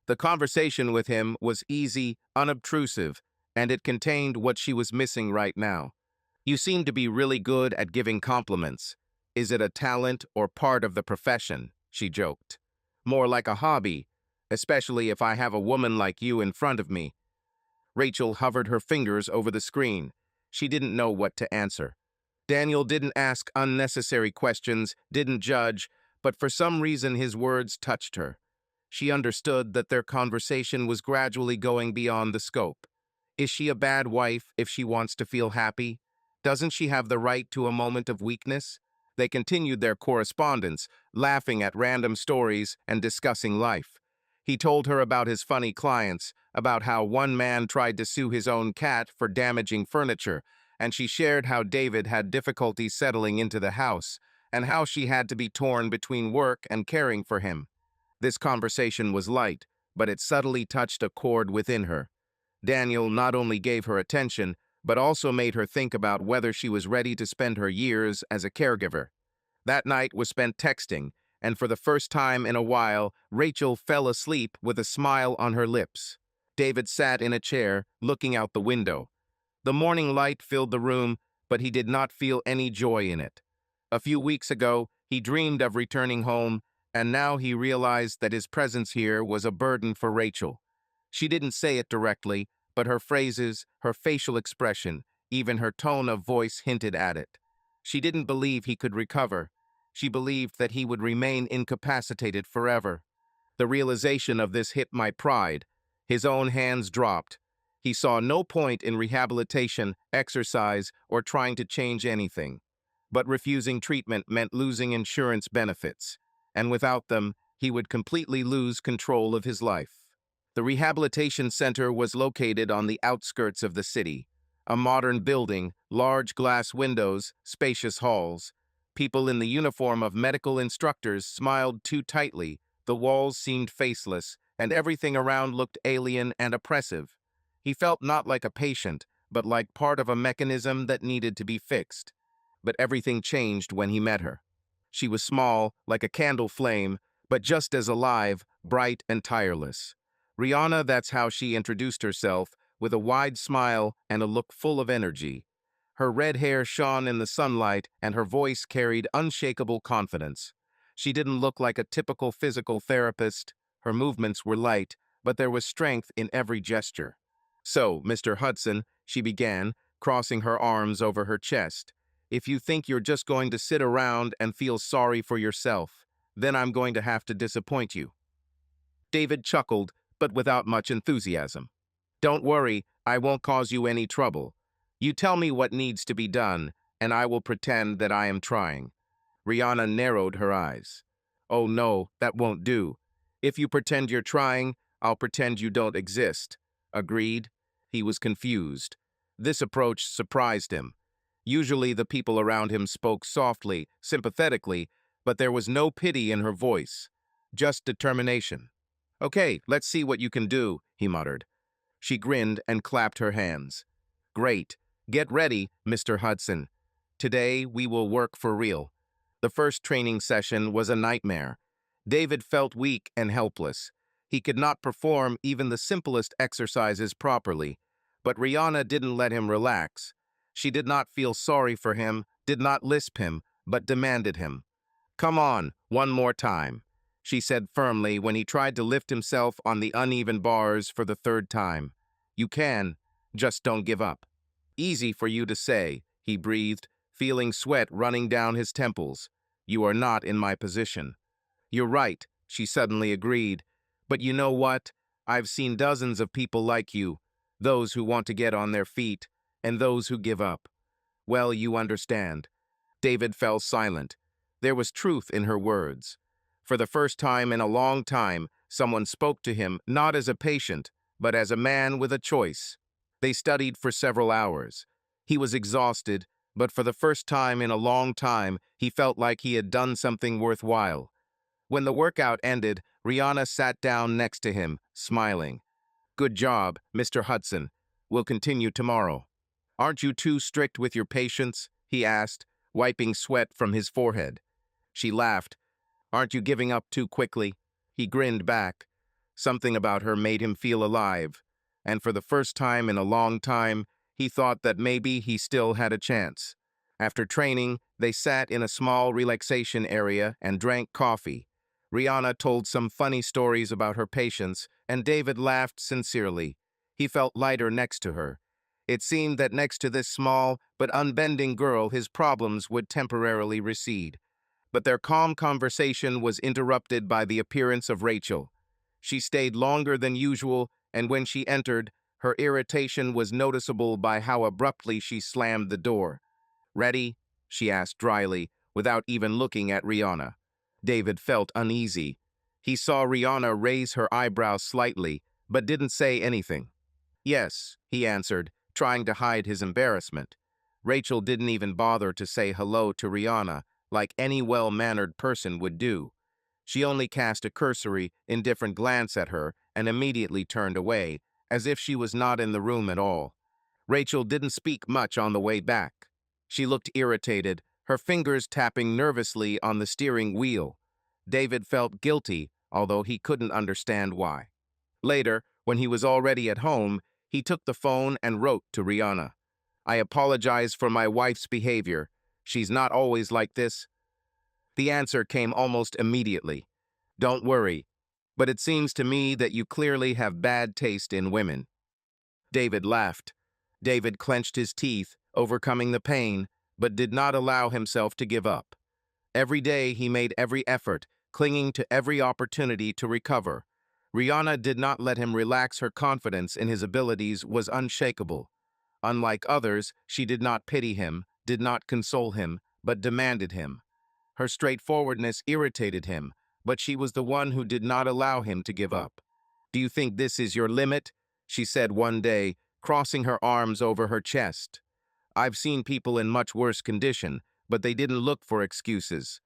The conversation with him was easy, unobtrusive, and it contained what she was missing right now. "You seem to be really good at giving compliments. Is it a talent or part of the profession?" she joked. "More like a hobby, especially if I have a woman like you in front of me." Rachel hovered her fingers over the screen. She didn't know what to answer. Daniel didn't ask unnecessary questions, didn't judge, but for some reason his words touched her. She understood that their conversation was gradually going beyond the scope. Is she a bad wife if she wants to feel happy? Doesn't she have the right to a moment of weakness? They continued their correspondence, laughing at random stories and discussing life. He told her about his funny clients, about how one man tried to sue his own cat for damaging furniture, and she shared how David had difficulty settling into the house, and how she had to be torn between work and caring for him. This conversation was light, but it subtly touched a chord within her. Daniel not only gave her attention, but also made her think about whether she was ready to spend her years as a caregiver. That night was spent texting, and for the first time in a while, Rachel fell asleep with a smile on her lips. David sat in a chair, looking out the window. The morning light filled the room, but he did not feel any joy in it. A few weeks ago, he dreamed of returning home, and now he realized that his presence here was a burden for Rachel. She didn't say it directly, but her phrases, her facial expression, even her tone of voice hinted at it. She didn't believe he could recover. She believed that he would remain incapacitated forever. The realization of this hit my pride. His own hands dropped. He saw no point in rehabilitation, exercise, or trying to change anything. But refusing treatment meant losing insurance benefits, and without them, he would completely lose control of his life. The rehabilitation center was located on the outskirts of the city. A modern building, large glass windows, spacious halls. People in the uniform of medical instructors smiled too tightly, the walls seemed faceless, and everything around looked alien and oppressive. He felt not like a patient, but like part of a mechanism that needed to be fixed. But everything changed when he met her. She was small, like a candle flame, but just as alive, bright and tireless. Rihanna, that's how she introduced herself, with a wide smile and a look full of energy. Her red hair shone in the sunlight, and her voice carried unshakable confidence. She didn't look like a typical physical therapist. Her movements were light, but there was strength in every gesture. "So, Mr. Hudson," she began, crossing her arms over her chest, "if you think you're just going to sit around and feel sorry for yourself, then I'm going to have to disappoint you." David chuckled, but without much enthusiasm. "Don't worry, I won't cause you any trouble. You tell me what needs to be done, and I will pretend that I am trying." Rihanna narrowed her eyes. "Oh no, that won't do. If you pretend you're trying, I'll pretend you don't exist." Agreed? He was confused. This approach surprised him. Usually the people around him spoke softly, sympathetically, but there was no pity in her voice, just determination. "Okay, let's see what you can do," he muttered. She grinned and clapped her hands. Great. Get ready, Mr. Hudson. Today we will work for real. The first training session was a nightmare. David felt weak and helpless. He could not perform even the simplest exercises properly. But Rihanna didn't let him relax. She did not feel sorry for him, did not lisp him, but demanded him. Come on, one more time, she said firmly when he tried to lift himself on the uneven bars for the third time. You can, just don't give up. Easy for you to say, he breathed, feeling sweat running down his temples. You are not in my position. You're right, she suddenly agreed. But you know what? I've seen dozens of people like you, those who want to get on their feet, and those who give up. Well, you understand. David fell silent. There was truth in her words. For the first time in a long time, someone spoke to him not as a patient, but as a man with a choice. They studied for several hours. He was exhausted, but for the first time in a long time, he felt like he had done something worthwhile. When the workout ended, Rihanna sat down next to him, smiling. Good job, Mr. Hudson. We'll continue tomorrow. Aren't you too strict with your patients? He asked, wiping sweat from his forehead. She laughed. Aren't you giving up too quickly? He grinned back. Something about her made him feel alive, and for the first time in a long time, he thought that maybe he still had a chance. After training, they sat in a small relaxation area and drank coffee. Rihanna told some funny stories about her patients, and David laughed sincerely. He felt lighter next to her. It seemed that next to this small but unbending girl, his problems would temporarily recede. But their calm conversation was interrupted by the appearance of Rachel. She stayed longer than usual, and when she entered, her irritation was noticeable by how abruptly she slammed the door. Ready? She asked dryly, without even looking at Rihanna. David felt uneasy. He saw Rihanna raise her eyebrows slightly, but didn't say anything. Yes, he answered, trying to hide his embarrassment. Rachel didn't even bother to say hello to Rihanna, like any well-mannered person would do. She only cast a cursory, indifferent glance at her and immediately turned away, as if she was not in the room at all. Rachel didn't speak much on the way back. She looked irritated, her fingers tapping nervously on the steering wheel. David felt guilty, although he couldn't understand why. Later, when he was already at home, he took the phone and wrote to Rihanna. I apologize for my wife's behavior. She's not always like this. The answer came almost immediately. Don't worry, but it seems to me that you clearly have bad taste in women. David laughed. David clenched his teeth, overcoming the pain, but did not allow himself to give up. Every day he made every effort, clinging to every opportunity to recover. Rihanna did not let him relax. Her confidence in his abilities was unshakable. Unlike others, she did not pity him, did not console him, but demanded him. Her straightforwardness irritated him, but she was the one who did not allow him to give up. Do you think this is your limit? She said one day, crossing her arms over her chest. I've seen people in much worse condition, but they didn't look for excuses.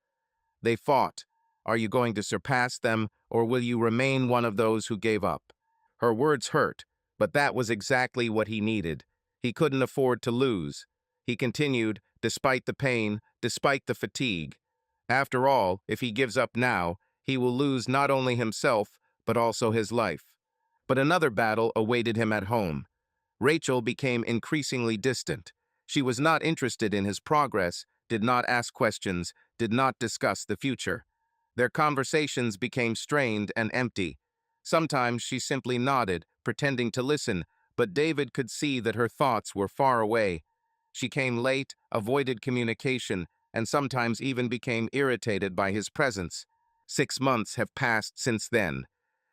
They fought. Are you going to surpass them, or will you remain one of those who gave up? Her words hurt, but that was exactly what he needed. He couldn't afford to lose. He continued, despite the pain, despite the fatigue. After all, if he gives up now, he will lose not only himself, but also his life. But another battle awaited him at home. Rachel became increasingly distant. She was not interested in his progress, did not ask questions, did not discuss the future. Their conversations became strained and empty. Sometimes she simply nodded, pretending to listen, but David could see that her thoughts were far away. She came late, avoided communication, and sometimes even became irritated by his presence. 6 months have passed since then.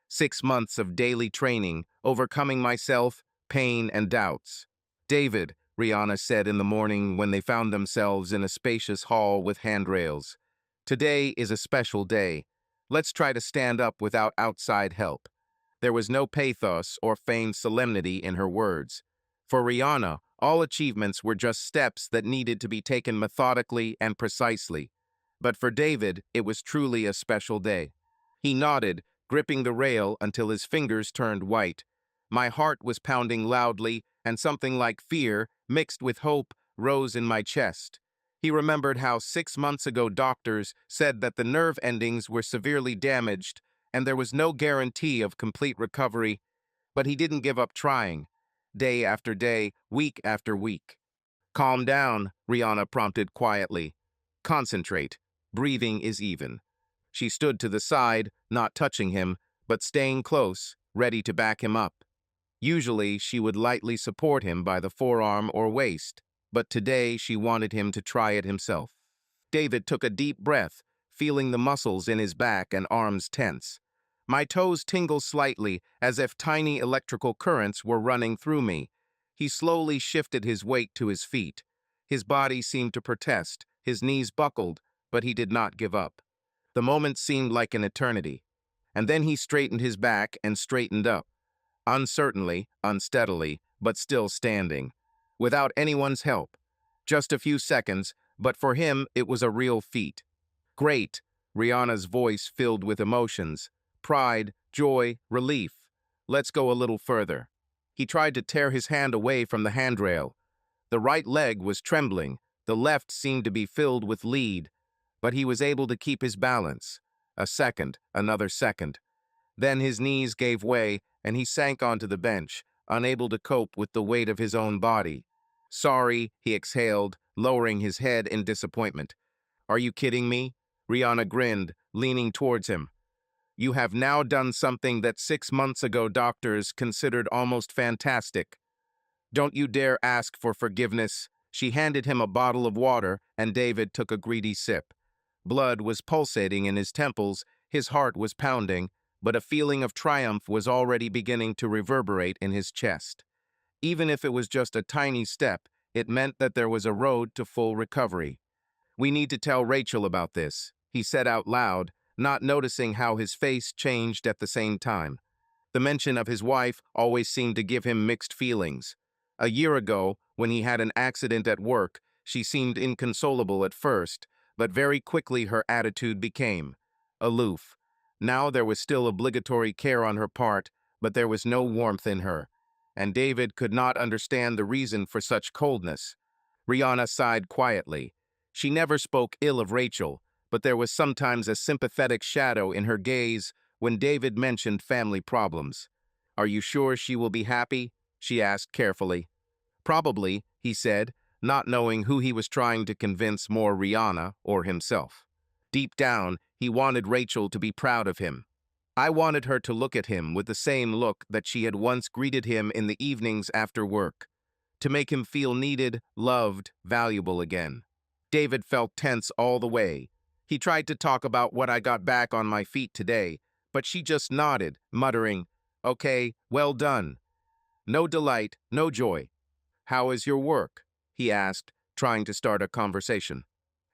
6 months of daily training, overcoming myself, pain, and doubts. David, Rihanna said in the morning when they found themselves in a spacious hall with handrails. Today is a special day. Let's try to stand up without outside help. There was no pathos or feigned solemnity in her words. For Rihanna, all achievements were just steps that needed to be taken methodically and precisely. But for David, it was truly a special day. He nodded, gripping the rail until his fingers turned white. My heart was pounding loudly, and something like fear, mixed with hope, rose in my chest. He remembered how 6 months ago doctors said that the nerve endings were severely damaged and there was no guarantee of complete recovery, but he didn't give up trying, day after day, week after week. Calm down, Rihanna prompted quietly. Concentrate. Breathing is even. She stood to the side, not touching him, but staying close, ready to back him up. Usually, she would lightly support him by the forearm or waist, but today she wanted him to try it himself. David took a deep breath, feeling the muscles in his back and arms tense. My toes tingled slightly, as if tiny electrical currents were running through me. He slowly shifted his weight to his feet. His body seemed to protest, his knees buckled, but he did not give up. The moment seemed like an eternity. And then he straightened his back and straightened up. Uncertainly, unsteadily, but still standing. Without anyone's help. Just a few seconds, but for him it was a real feat. Great, Rihanna's voice filled with emotions. Pride, joy, relief. Let's go a little further. He tried to tear his hand away from the handrail. The right leg was trembling, the left seemed to be filled with lead, but he was able to keep his balance. A second, another second. Then his knees gave way, and he sank onto the bench, unable to cope with the weight of his own body. Sorry, he exhaled, lowering his head in disappointment. Are you kidding me? Rihanna grinned, leaning towards him. You have now done something that 6 months ago doctors considered almost fantastic. Don't you dare ask for forgiveness. She handed him a bottle of water, and David took a greedy sip. Blood was pulsating in his temples, his heart was pounding, but a feeling of triumph was already beginning to reverberate in his chest. Even if it was just a tiny step, it meant that there was a road to full recovery. We need to tell Rachel about this, he said out loud, not noticing how his face changed at the same time. The mention of his wife always seemed to give him mixed feelings. A year ago, when he had an accident at work, she seemed inconsolable at first, but very quickly her attitude became aloof. Now there was still obligatory care on her part, but there was no warmth in her, and David could not understand the reason for such coldness. Rihanna sighed quietly. She never spoke ill of Rachel, but there was sometimes a sympathetic shadow in her gaze when David mentioned family problems. Are you sure she will be happy? She asked carefully. Probably, he said, not knowing who he was trying to convince more, Rihanna or himself. Deep down, he wanted Rachel to be proud of him. I wanted her to look at him with the same look that she had once greeted him in the evenings after work, to make him feel needed, loved, valuable again. David felt tense all the way. He tried to talk about what I got back on my feet today, but she just nodded, muttering, "Okay, well done." No delight, no joy. How is your work? He asked, trying to start a conversation.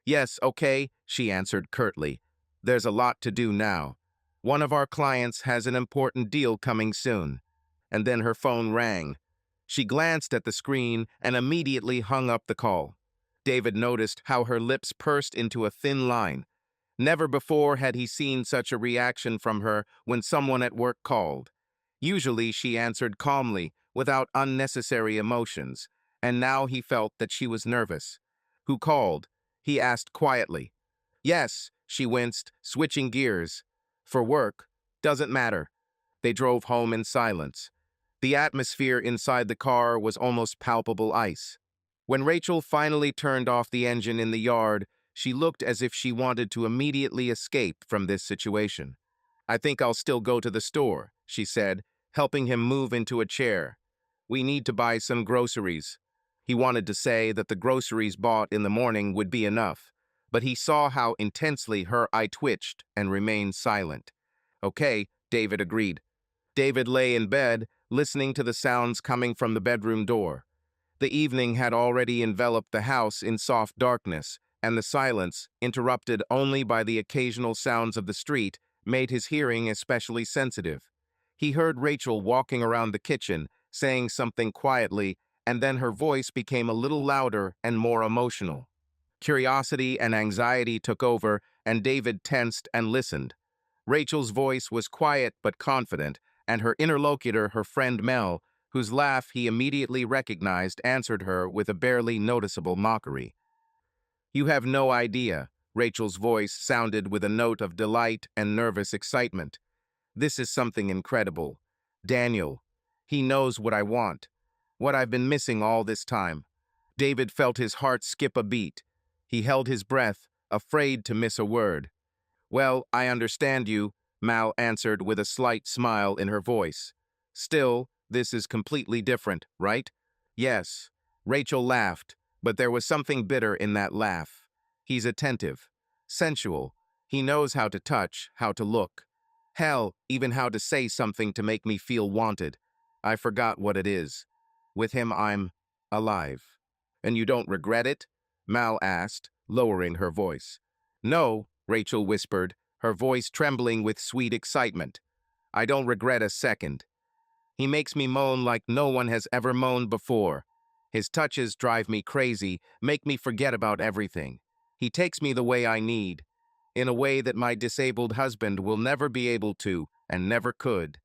Yes, okay, she answered curtly. There's a lot to do now. One of our clients has an important deal coming soon. And then her phone rang. She glanced at the screen and immediately hung up the call. David noticed how her lips pursed into a thin line. Never before had he seen such a reaction from her when someone at work called. Usually she answered calmly, without unnecessary emotions, and now he felt that she was nervous. Who called? He asked quietly. Yes, she winced, switching gears. For work. Doesn't matter. They drove home in silence. The atmosphere inside the car was almost palpable ice. When Rachel finally turned off the engine in the yard, she looked as if she wanted to immediately escape from this situation. I think I'll still go to the store, she said, helping him move into a chair. We need to buy some groceries. He wanted to say that the groceries bought in the morning would be enough, but he saw how intensely her eye twitched and remained silent. Okay, David agreed. David lay in bed, listening to the sounds coming from the bedroom door. The evening had already enveloped the house in soft darkness, and the silence, interrupted only by the occasional sounds of the street, made his hearing especially sensitive. He heard Rachel walking around the kitchen, saying something quietly, and then her voice became a little louder and more emotional. Curiosity and anxiety took over, and David tensed and listened. Rachel's voice was quiet but confident, and her interlocutor, her friend Mel, whose laugh he immediately recognized, answered her with a barely noticeable mockery. "You have no idea," Rachel's voice sounded with a note of delight and nervous excitement. "This is something incredible. Daniel, he knows what I want, what I've been missing all this time." David felt his heart skip a beat. He held his breath, afraid to miss a word. "Well, I understand you," Mal answered with a slight smile in her voice. "Still, this is completely different, right?" "Yes." Rachel laughed, but there was something bitter in that laugh. "He's attentive, sensual. He knows how to touch, how to look. Hell, even how to say something to make me feel wanted. I forgot what it is. With him, I'm alive." "And you don't regret it?" Mal asked, lowering her voice. "No," Rachel whispered, her voice trembling with sweet excitement. "I don't regret a second. He makes me moan like no one has ever moaned before. His touches drive me crazy, make me forget about everything. He takes me the way I need, in a way that my disabled husband will never be able to and never could."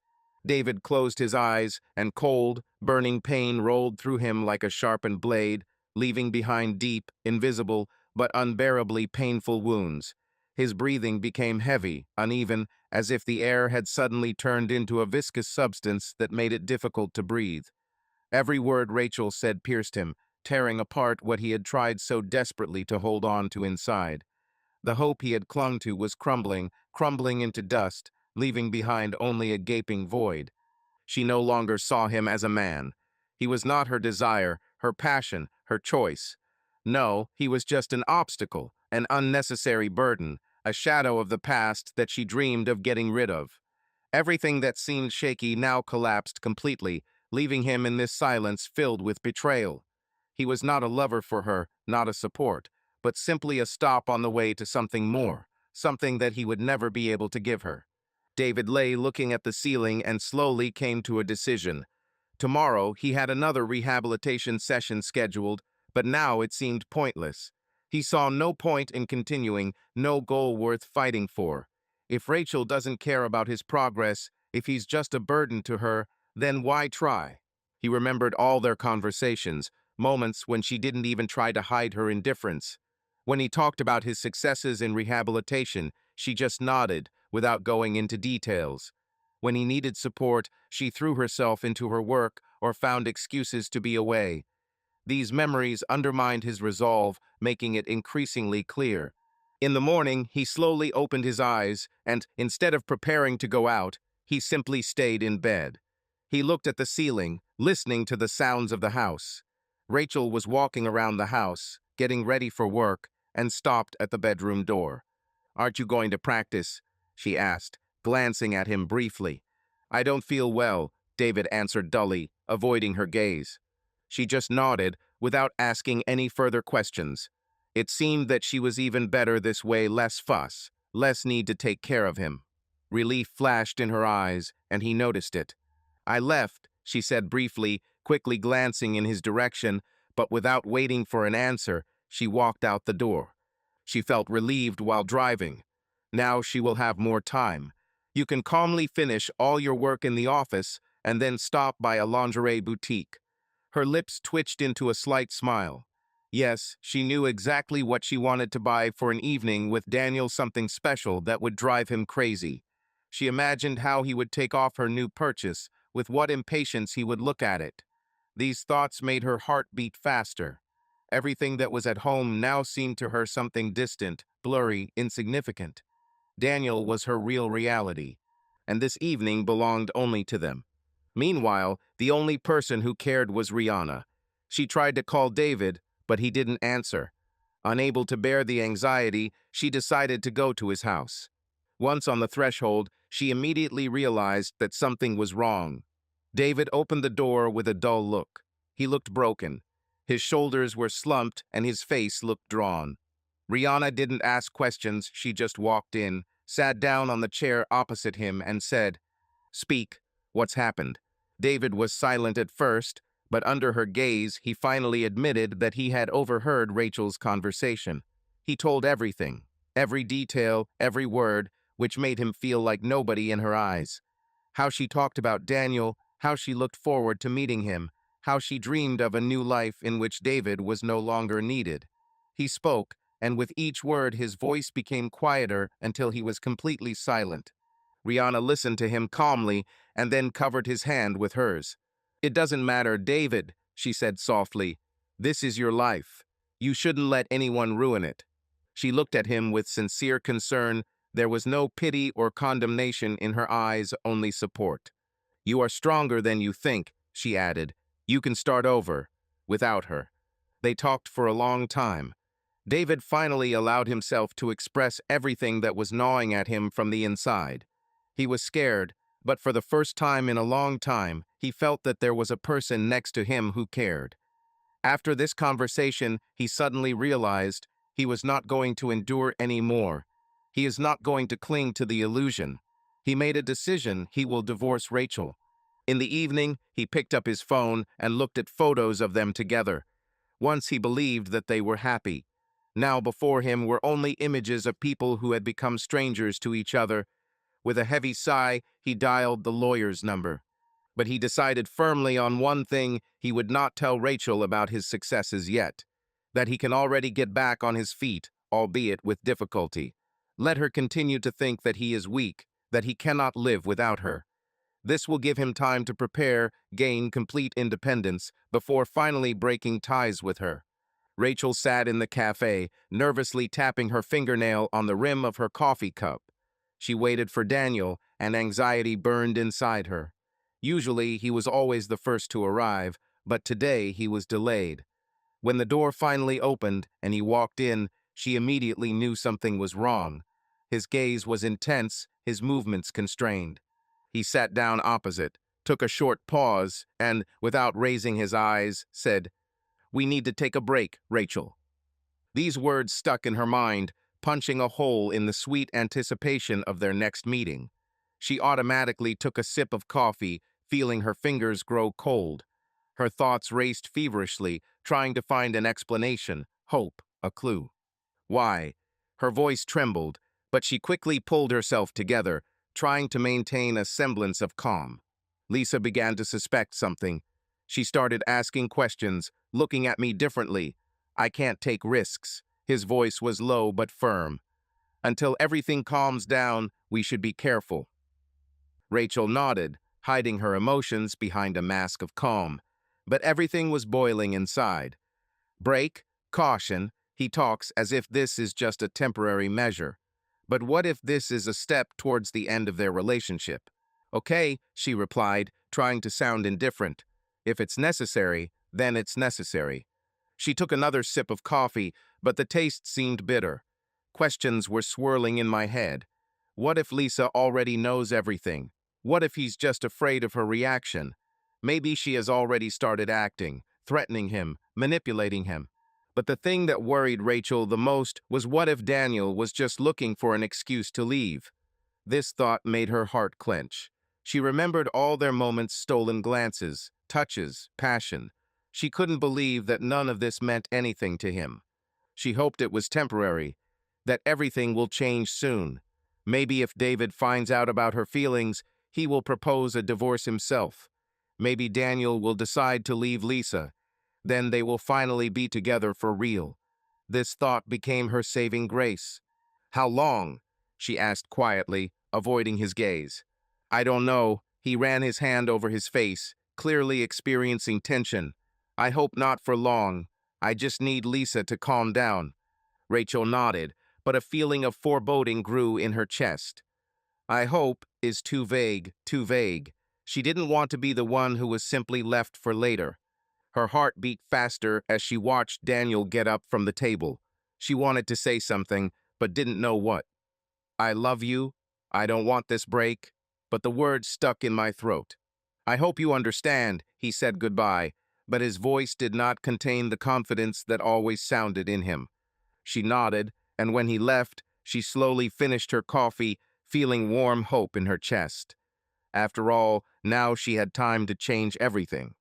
David closed his eyes, and cold, burning pain rolled through him like a sharpened blade, leaving behind deep, invisible, but unbearably painful wounds. His breathing became heavy, uneven, as if the air had suddenly turned into a viscous substance that made it difficult to breathe. Every word Rachel said pierced him, tearing apart what he had tried so desperately to hold on to inside. The hope he had clung to was crumbling, crumbling into dust, leaving behind only a gaping void. She no longer saw him as a man. He was not her desire, her passion, her choice. No, he was just an obstacle, an unnecessary burden, a shadow of the past that she dreamed of getting rid of. Everything that seemed shaky now collapsed completely, leaving him in this silence filled with betrayal. He was not a lover for her, not a support, but simply a stop on the way to something more, something that he would never be able to give her. David lay looking at the ceiling and slowly came to a decision. Tomorrow, he had another rehabilitation session scheduled, but now it seemed pointless. He saw no point in continuing, no goal worth fighting for. If Rachel doesn't care about his progress, if he's just a burden to her, then why try? He remembered all their conversations, moments when she didn't even try to hide her indifference. When he talked about his successes in rehabilitation, she just nodded, without going into details. When he needed support, she threw herself into her work or found excuses to be away. These memories undermined his resolve, making it increasingly clear. In the morning, he slowly opened his eyes, and instead of preparing to go out, he simply stayed in bed. He looked at the ceiling, listening to the sounds of the house. Rachel was walking around the house, getting ready for work, and stopped at the bedroom door. "Aren't you going to practice?" she asked, glancing at him briefly. "I don't feel well," David answered dully, avoiding her gaze. She just nodded, without asking any further questions. It seemed that she was even better this way, less fuss, less need to take care of him. Relief flashed in her eyes, and he noticed it. "I left," she said briefly, quickly glancing in his direction, but without waiting for an answer, she walked out the door. She felt relieved while driving. Now she will have more time. You can calmly finish all your work in the office and then stop by a lingerie boutique. Her lips twitched into a slight smile. Yes, she knew exactly what she wanted to buy for an evening with Daniel, something special that would drive him crazy. She imagined how he would take off her new purchase, with what impatience he would look at it. These thoughts made her heart beat faster. Everything that was at home now seemed to her something distant, blurry, insignificant. Daniel was her real reality, and this evening belonged only to them. Meanwhile, the only person who cared was Rihanna. She tried to call David, but he didn't answer. Unable to bear the anxiety, she decided to go to his house. Once on the threshold, she immediately realized that something was wrong. David opened the door with a dull look. He looked broken. His shoulders were slumped and his face looked drawn. Rihanna didn't ask questions, she just walked in, sat down on the chair opposite him, and said, "Speak, what's happened?" David was silent at first, but under her gaze, he finally admitted that he had overheard Rachel's conversation. He told everything, every detail, every word, which made him feel like nobody in her eyes. How she talked about Daniel, how she looked forward to meeting him, how she dreamed of a new life in which David was no longer needed. He spoke, and with each word his voice became quieter until he was completely silent. Rihanna listened to him calmly and then covered his hand with hers. "It doesn't matter, David," she said softly. "This is your life. You shouldn't let anyone ruin it." She looked at him with sincere concern. There was no pity or condemnation in her eyes, only support. "You are stronger than you think," she added. "You can start over, without her." They talked for a long time. David finally allowed himself to express everything that was gnawing at him from the inside. He was scared, but for the first time in a long time, he felt that there was a person next to him who cared. After this conversation, he suddenly realized he was not going to endure any more. He is not going to cling to the illusion. He made a decision: he will divorce Rachel. In the evening, he picked up his phone and looked at photos of them together. Once he believed that they were happy. Now before him were only images of people who had become strangers to each other. With a heavy sigh, he dialed the lawyer's number. But he decided firmly on one thing: he would not tell Rachel about his successes yet. That he can already get back on his feet, albeit with difficulty. Let her continue to think that he is weak, that he cannot live without her. This will give him time to prepare, gain complete independence, before finally breaking ties with her. Rachel sat in the cafe, nervously tapping her fingernail on the rim of her coffee cup. She waited for Daniel, and anxiety burned inside her. Usually, he was always the first to arrive, but today he was delayed. When the door finally opened and he walked in, she immediately knew something was wrong. His gaze was intense, his movements constrained. He sat down opposite, took a short pause, and, without raising his eyes, said, "We need to take a break, Rachel." These words stuck in her mind, punching a hole in the sweet anticipation of their next meeting. She automatically took a sip of coffee, feeling her fingers grow cold. Her thoughts raced feverishly, trying to find an explanation, hope, a clue. Why? Her voice trembled, but she quickly pulled herself together, trying to maintain a semblance of calm. Lisa began to suspect something. She started asking questions, looking at me differently. "I can't take risks." His voice was low but firm. "Until everything calms down, we should be careful." Rachel nodded, hiding her emotions behind a mask of calm. But everything was boiling inside. "Break, caution," he talks as if this is just a temporary measure. But what if this is a step towards the end of their relationship? "Okay," she replied, trying to sound indifferent. "If it's necessary, then it's necessary." She took another sip of coffee, but the taste seemed bitter. Questions were swirling in my head. What if Lisa already knows everything? What if he's just afraid of her reaction? Maybe she has already started acting, threatening him, manipulating him. But the thing that worried Rachel the most was, what if Daniel was just looking for an excuse to leave? This thought made her heart clench. She remembered all their moments: stolen glances, touches, passion. She couldn't believe that none of this meant anything to him. She hoped it was temporary, that everything will change soon. Maybe if David finds out about her feelings, he will propose a divorce himself. Maybe Daniel will decide to leave Lisa. Then they will finally be together for real. This thought became her saving grace. "How long?" she asked quietly, avoiding his gaze. "I don't know." He ran his hand over his face, clearly experiencing tension. "I hope not for long. I just need Lisa to calm down." Rachel nodded, but a feeling of foreboding grew in her chest. "I hope" is too vague, too vague. She didn't want to be the one who was simply left for later. Her heart beat faster as she watched Daniel get up from the table. She wanted to say something, but didn't know what. "I love you. I don't want this break." But the words stuck in my throat. "I hope you understand," he said goodbye, but his voice did not contain the confidence that always sounded in him. She nodded, and when he left, she slowly finished her coffee, feeling warm hope in her chest. After all, now she had time to change everything.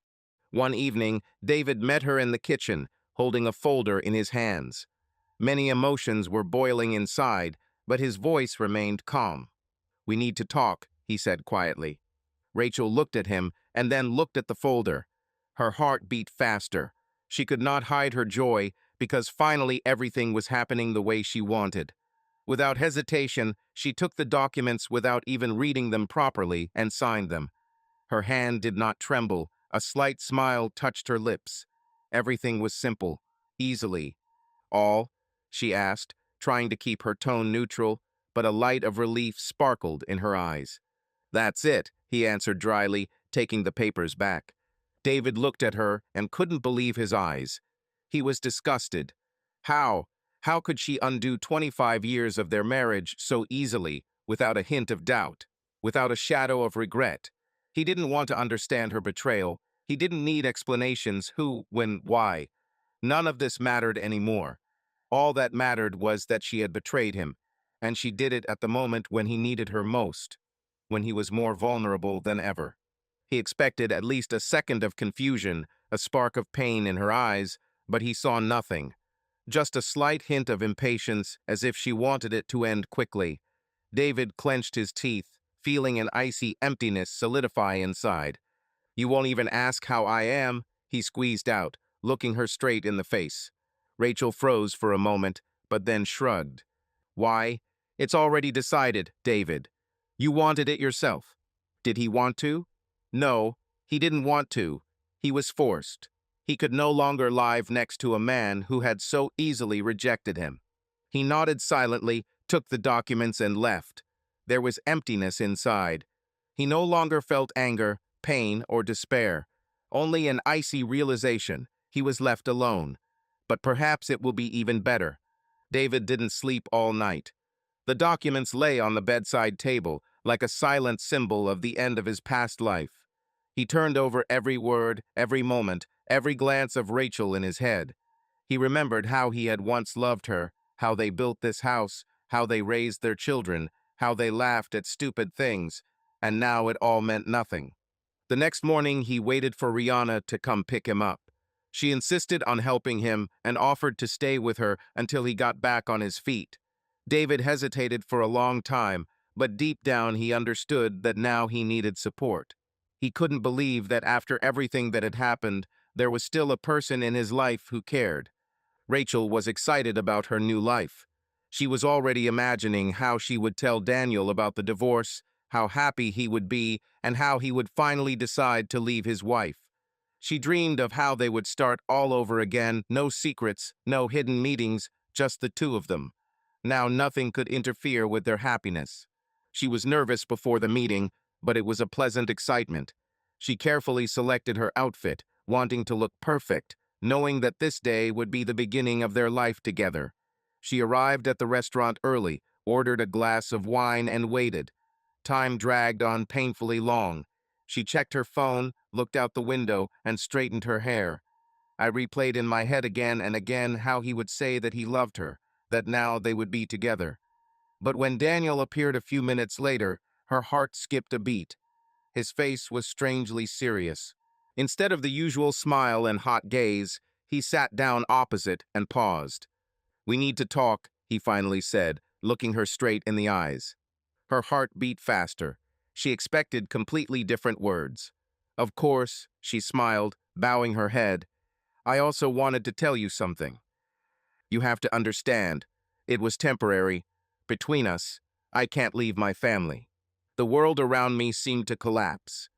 One evening, David met her in the kitchen, holding a folder in his hands. Many emotions were boiling inside, but his voice remained calm. "We need to talk," he said quietly. Rachel looked at him and then looked at the folder. Her heart beat faster. She could not hide her joy because finally everything was happening the way she wanted. Without hesitation, she took the documents without even reading them properly and signed them. Her hand did not tremble. A slight smile touched her lips. Everything was simple, easily. All? She asked, trying to keep her tone neutral, but a light of relief sparkled in her eyes. That's it, he answered dryly, taking the papers back. David looked at her and couldn't believe his eyes. He was disgusted. How? How could she undo 25 years of their marriage so easily, without a hint of doubt, without a shadow of regret? He didn't want to understand her betrayal. He didn't need explanations who, when, why. None of this mattered anymore. All that mattered was that she had betrayed him, and she did it at the moment when he needed her most, when he was more vulnerable than ever. He expected at least a second of confusion, a spark of pain in her eyes, but he saw nothing. Just a slight hint of impatience, as if she wanted it to end quickly. David clenched his teeth, feeling an icy emptiness solidify inside. "You won't even ask how I am?" he squeezed out, looking her straight in the face. Rachel froze for a moment, but then shrugged. "Why? It's already decided, David. You wanted it yourself." Did he want to? No, he didn't want to. He was forced. He could no longer live next to a man who had so easily rejected him. He nodded silently, took the documents, and left. There was emptiness inside. He no longer felt anger, pain, or despair. Only an icy realization. He was left alone. But perhaps it will be even better. David didn't sleep all night. The documents lay on the bedside table, like a silent symbol of the end of his past life. He turned over every word, every moment, every glance of Rachel in his head. He remembered how he had once loved her, how they built this house, how they raised their children, how they laughed at stupid things, and now it all meant nothing. The next morning, he waited for Rihanna to come pick him up. She insisted on helping him and offered to stay with her until he got back on his feet. David hesitated for a long time, but deep down he understood that now he needed support. He couldn't believe that after everything that had happened, there was still a person in his life who cared. Rachel was excited about her new life. She was already imagining how she would tell Daniel about the divorce, how happy he would be, and how he would finally decide to leave his wife. She dreamed of how they would start all over again, no secrets, no hidden meetings, just the two of them. Now nothing could interfere with their happiness. She was nervous before the meeting, but it was a pleasant excitement. She carefully selected her outfit, wanting to look perfect, knowing that this day would be the beginning of their life together. She arrived at the restaurant early, ordered a glass of wine, and waited. Time dragged on painfully long. She checked her phone, looked out the window, and straightened her hair. I replayed in my head again and again how he would say that he loved her, that now they would be together. But when Daniel appeared a few minutes later, her heart skipped a beat. His face was strangely serious. Instead of the usual smile and hot gaze, he sat down opposite and paused. "We need to talk," he finally said, looking her straight in the eyes. Her heart beat faster. She expected completely different words. "Of course," she smiled, bowing her head. "I also wanted to tell you something. You have to understand. It was temporary. Between us, I can't leave my family." The world around me seemed to collapse.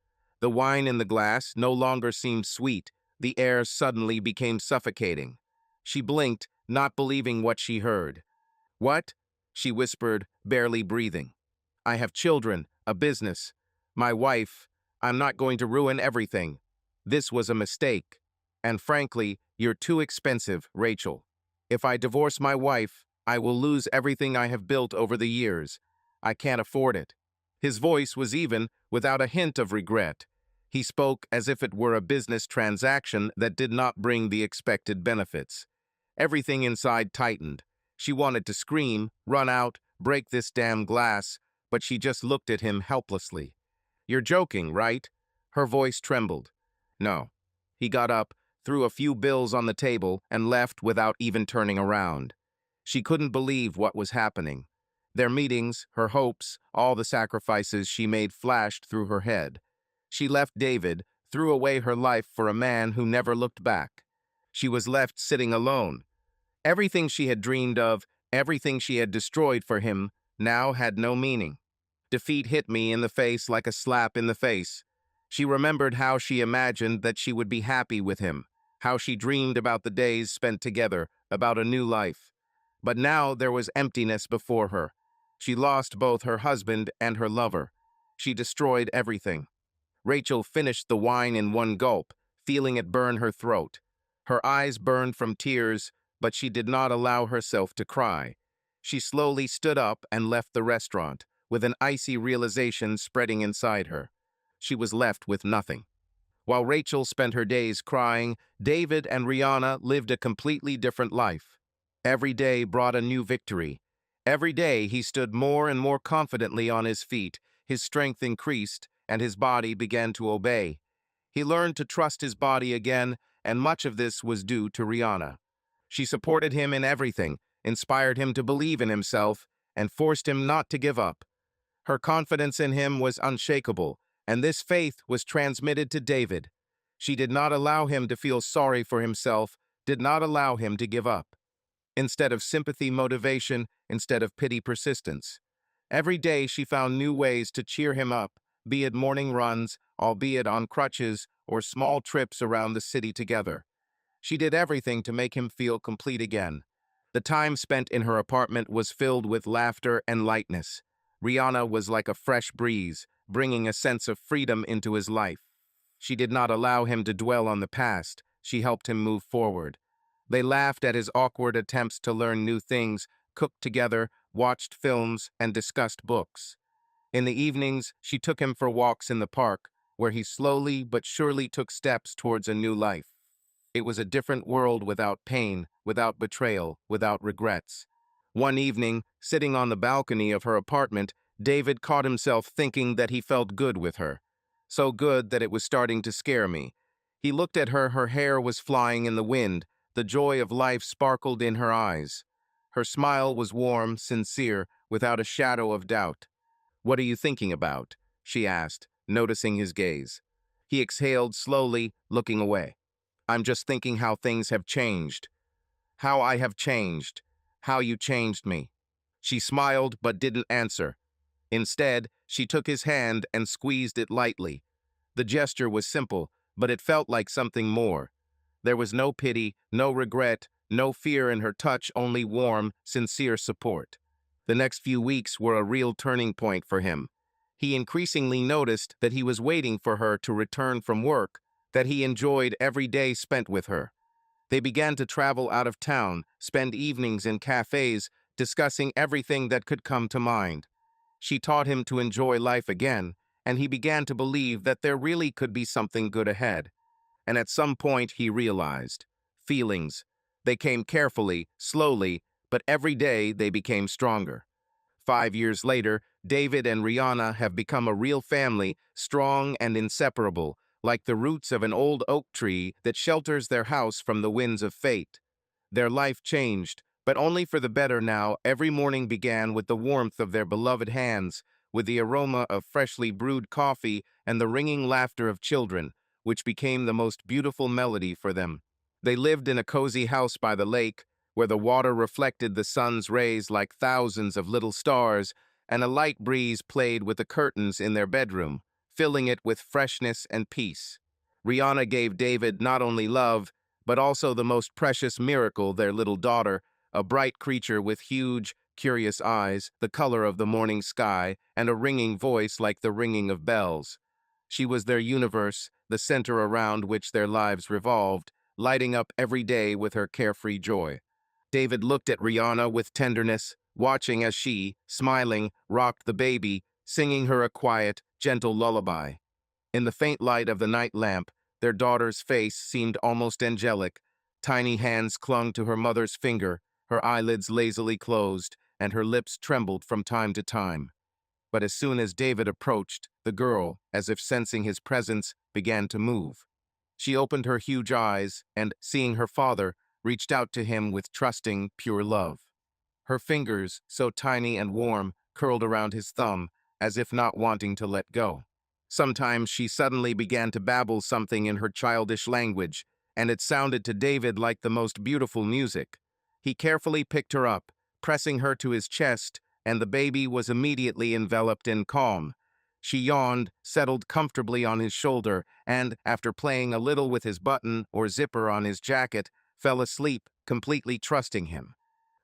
The wine in the glass no longer seemed sweet. The air suddenly became suffocating. She blinked, not believing what she heard. "What?" she whispered, barely breathing. "I have children, a business. My wife. I'm not going to ruin everything. This was a mistake. And frankly, you're too expensive, Rachel. If I divorce my wife, I will lose everything I have built over the years. I can't afford it." His voice was even, without a hint of regret. He spoke as if it were a business transaction that did not bring the expected benefits. Everything inside tightened. She wanted to scream, run out, break this damn glass, but she just looked at him helplessly. "You're joking, right?" Her voice trembled. "No." He got up, threw a few bills on the table, and left without even turning around. She couldn't believe what was happening. Their meetings, her hopes, all the sacrifices she made flashed through her head. She left David, threw away her life for a man who never looked back. She was left sitting alone. Everything she had dreamed of, everything she had destroyed for him, now had no meaning. Defeat hit me in the face like a slap in the face. She remembered how she imagined that she would be happy with him, how she dreamed about the days spent together, about a new life. But now there was emptiness before her. She lost both her husband and her lover. She destroyed everything. Rachel finished the wine in one gulp, feeling it burn her throat. Her eyes burned from tears, but she did not allow herself to cry. She slowly stood up and left the restaurant, with an icy realization spreading inside her. She was left with nothing. While Rachel spent her days crying, David and Rihanna lived a completely different life. Every day brought a new victory. Every day he stood more and more confidently on his feet, his strength increased, and his body began to obey. He learned to trust his body again, and much of this was due to Rihanna. She supported him in everything, inspired him to believe in himself, and forced him not to give up. Her confidence in him was unshakable, and this faith was transmitted to David. She did not allow him to feel sorry for himself, did not allow him to give up. Instead of sympathy, motivation, instead of pity, persistence. Every day she found new ways to cheer him up, be it morning runs, albeit on crutches, or small trips around the city together. She did everything to make him feel complete again. The time spent in her apartment was filled with laughter and lightness. Rihanna was like a fresh breeze, bringing a sense of freedom into his life. She did not allow him to dwell on the past. She helped him move forward. They laughed at his awkward attempts to learn new things, cooked together, watched films, and discussed books. In the evenings, she took him for walks in the park, where he slowly but surely took steps towards a new life. It was a different world without pain, without betrayal, without regrets. One evening, sitting on the balcony of her apartment, David caught himself thinking that he felt good with her. So good that it was starting to scare me. He looked at her, her hair was flying in the wind, the joy of life sparkled in her eyes. Her smile was warm, sincere, without a shadow of doubt. "What are you thinking about?" she asked, noticing his gaze. He exhaled slowly, looking away. "I'm just thinking how things have changed. How I have changed. How you changed me." She smiled but didn't answer. Instead, she took his hand and squeezed it lightly. The gesture was simple, but it felt like something more. There was no pity, no regret, no fear in her touch, only warm, sincere support. The next few weeks were a real turning point for him. He increasingly noticed that he was waiting for her to return from work, that he enjoyed every day spent with her. They began to travel out of town, spend evenings in cafes, discussing everything that could come to mind. She taught him to enjoy life again, and he began to believe that there really could be something good ahead. And at some point he realized. Feelings. They came carefully, slowly, but every day they became stronger. 5 years later, David and Rihanna have become a real family, strong and inseparable, like the roots of an old oak tree that shelters their house from the winds of fate. Their life changed, but only for the better now. Every morning began with the warmth of their beloved hands, with the aroma of freshly brewed coffee and the ringing laughter of children, which became the most beautiful melody for them. They lived in a cozy house by the lake, where the water reflected the sun's rays like thousands of little stars, and a light breeze played with the curtains in their bedroom, filling it with freshness and peace. Rihanna gave David not only love, but also the most precious miracle, their little daughter, a bright creature with huge, curious eyes, the color of the morning sky, and a ringing voice like the ringing of bells. She was their universe, the center around which their lives revolved, lighting up every day with her carefree joy. David looked at Rihanna with tenderness, watching as she, smiling, rocked the baby, singing her a quiet, gentle lullaby. In the faint light of the night lamp, their daughter's face seemed almost angelic. Tiny hands clung to her mother's finger, her eyelids lazily closed, and her lips trembled from time to time. But as soon as David approached, the girl, as if sensing his presence, began to move. She opened her huge eyes and, seeing her father, reached out to him with trusting, pure love. Her fingers, so tiny and warm, curled around his thumb, as if not wanting to let go. Sometimes she suddenly began to babble something in her childish language, and it sounded to David like the most beautiful music. He carefully picked her up, pressing her to his chest, and the baby was immediately enveloped in calm. She yawned, settled comfortably on his shoulder, and, after playing a little with his button or zipper on his jacket, fell asleep, completely trusting him.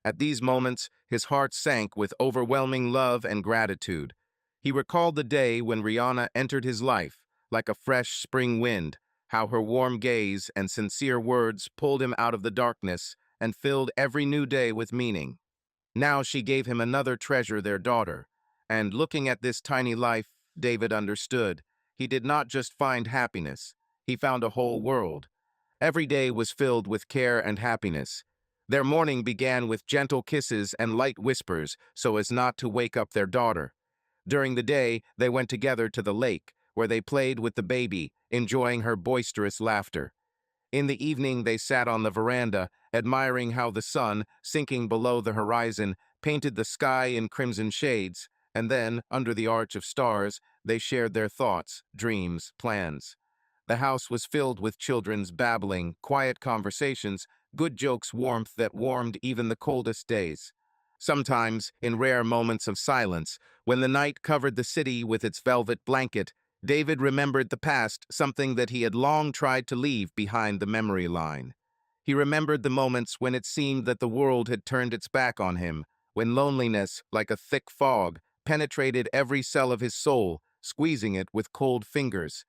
At these moments, his heart sank with overwhelming love and gratitude. He recalled the day when Rihanna entered his life, like a fresh spring wind, how her warm gaze and sincere words pulled him out of the darkness and filled every new day with meaning. Now she gave him another treasure, their daughter. And looking at this tiny life, David understood. He did not just find happiness, he found a whole world. Every day was filled with care and happiness. Their morning began with gentle kisses and light whispers so as not to wake up their daughter. During the day, they went together to the lake, where they played with the baby, enjoying her boisterous laughter. In the evening, they sat on the veranda, admiring how the sun, sinking below the horizon, painted the sky in crimson shades, and then, under the arch of stars, they shared their thoughts, dreams, plans. The house was filled with children's babbling, quiet conversations, good jokes, warmth that warmed even the coldest days. Sometimes, in rare moments of silence, when the night covered the city with its velvet blanket, David remembered the past, something that he had long tried to leave behind the memory line. He remembered the moments when it seemed that the world had turned its back on him, when loneliness, like a thick fog, penetrated every cell of his soul, squeezing it with cold fingers.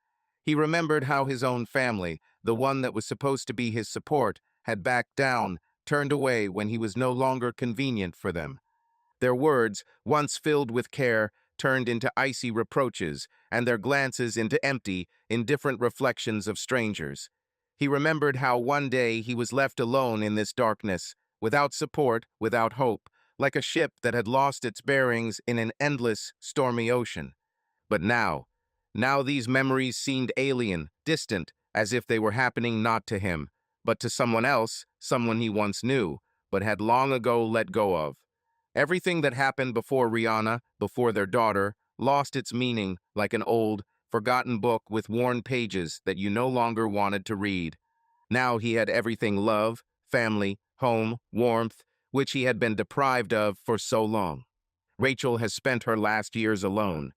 He remembered how his own family, the one that was supposed to be his support, had backed down, turned away when he was no longer convenient for them. Their words, once filled with care, turned into icy reproaches, and their glances into empty, indifferent reflections of strangers. He remembered how one day he was left alone in this darkness, without support, without hope, like a ship that had lost its bearings in an endless, stormy ocean. But now these memories seemed alien, distant, as if they were happening not to him, but to someone else, someone he once knew, but had long ago let go of. Everything that happened before Rihanna, before their daughter, lost its meaning like an old, forgotten book with worn pages that you no longer wanted to read. Now he had everything: love, family, home, warmth, which he had been deprived of for so long. Rachel has spent her last years alone.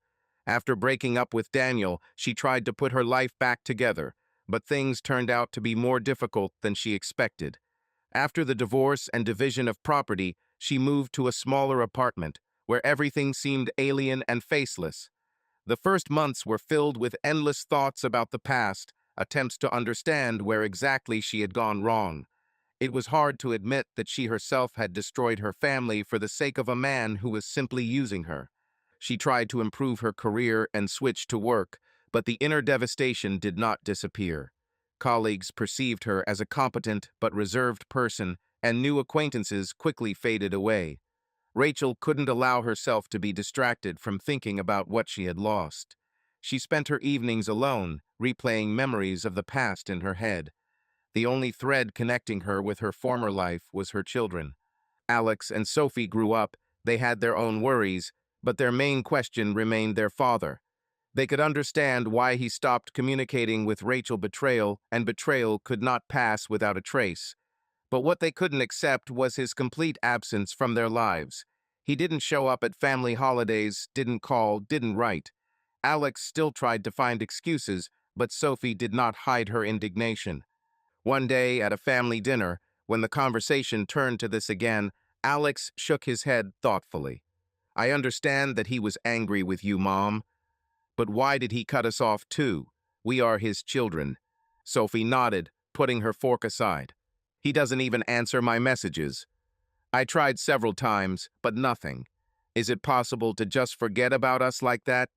After breaking up with Daniel, she tried to put her life back together, but things turned out to be more difficult than she expected. After the divorce and division of property, she moved to a smaller apartment, where everything seemed alien and faceless. The first months were filled with endless thoughts about the past, attempts to understand where exactly she had gone wrong. It was hard to admit that she herself had destroyed her family for the sake of a man who was simply using her. She tried to improve her career and switch to work, but the inner devastation did not disappear. Colleagues perceived her as a competent but reserved person, and new acquaintances quickly faded away. Rachel couldn't allow herself to be distracted from thinking about what she had lost. She spent her evenings alone, replaying memories of the past in her head. The only thread connecting her with her former life was her children. Alex and Sophie grew up, they had their own worries, but their main question remained their father. They could understand why he stopped communicating with Rachel. Betrayal, and betrayal could not pass without a trace. But what they couldn't accept was his complete absence from their lives. He didn't show up at family holidays, didn't call, didn't write. Alex still tried to find excuses, but Sophie did not hide her indignation. One day at a family dinner, when the conversation turned to this again, Alex shook his head thoughtfully. "I understand that he was angry with you, Mom. But why did he cut us off too? We are his children." Sophie nodded, putting her fork aside. "He doesn't even answer my messages. I tried several times, but nothing. Is it possible to just forget about us like that?"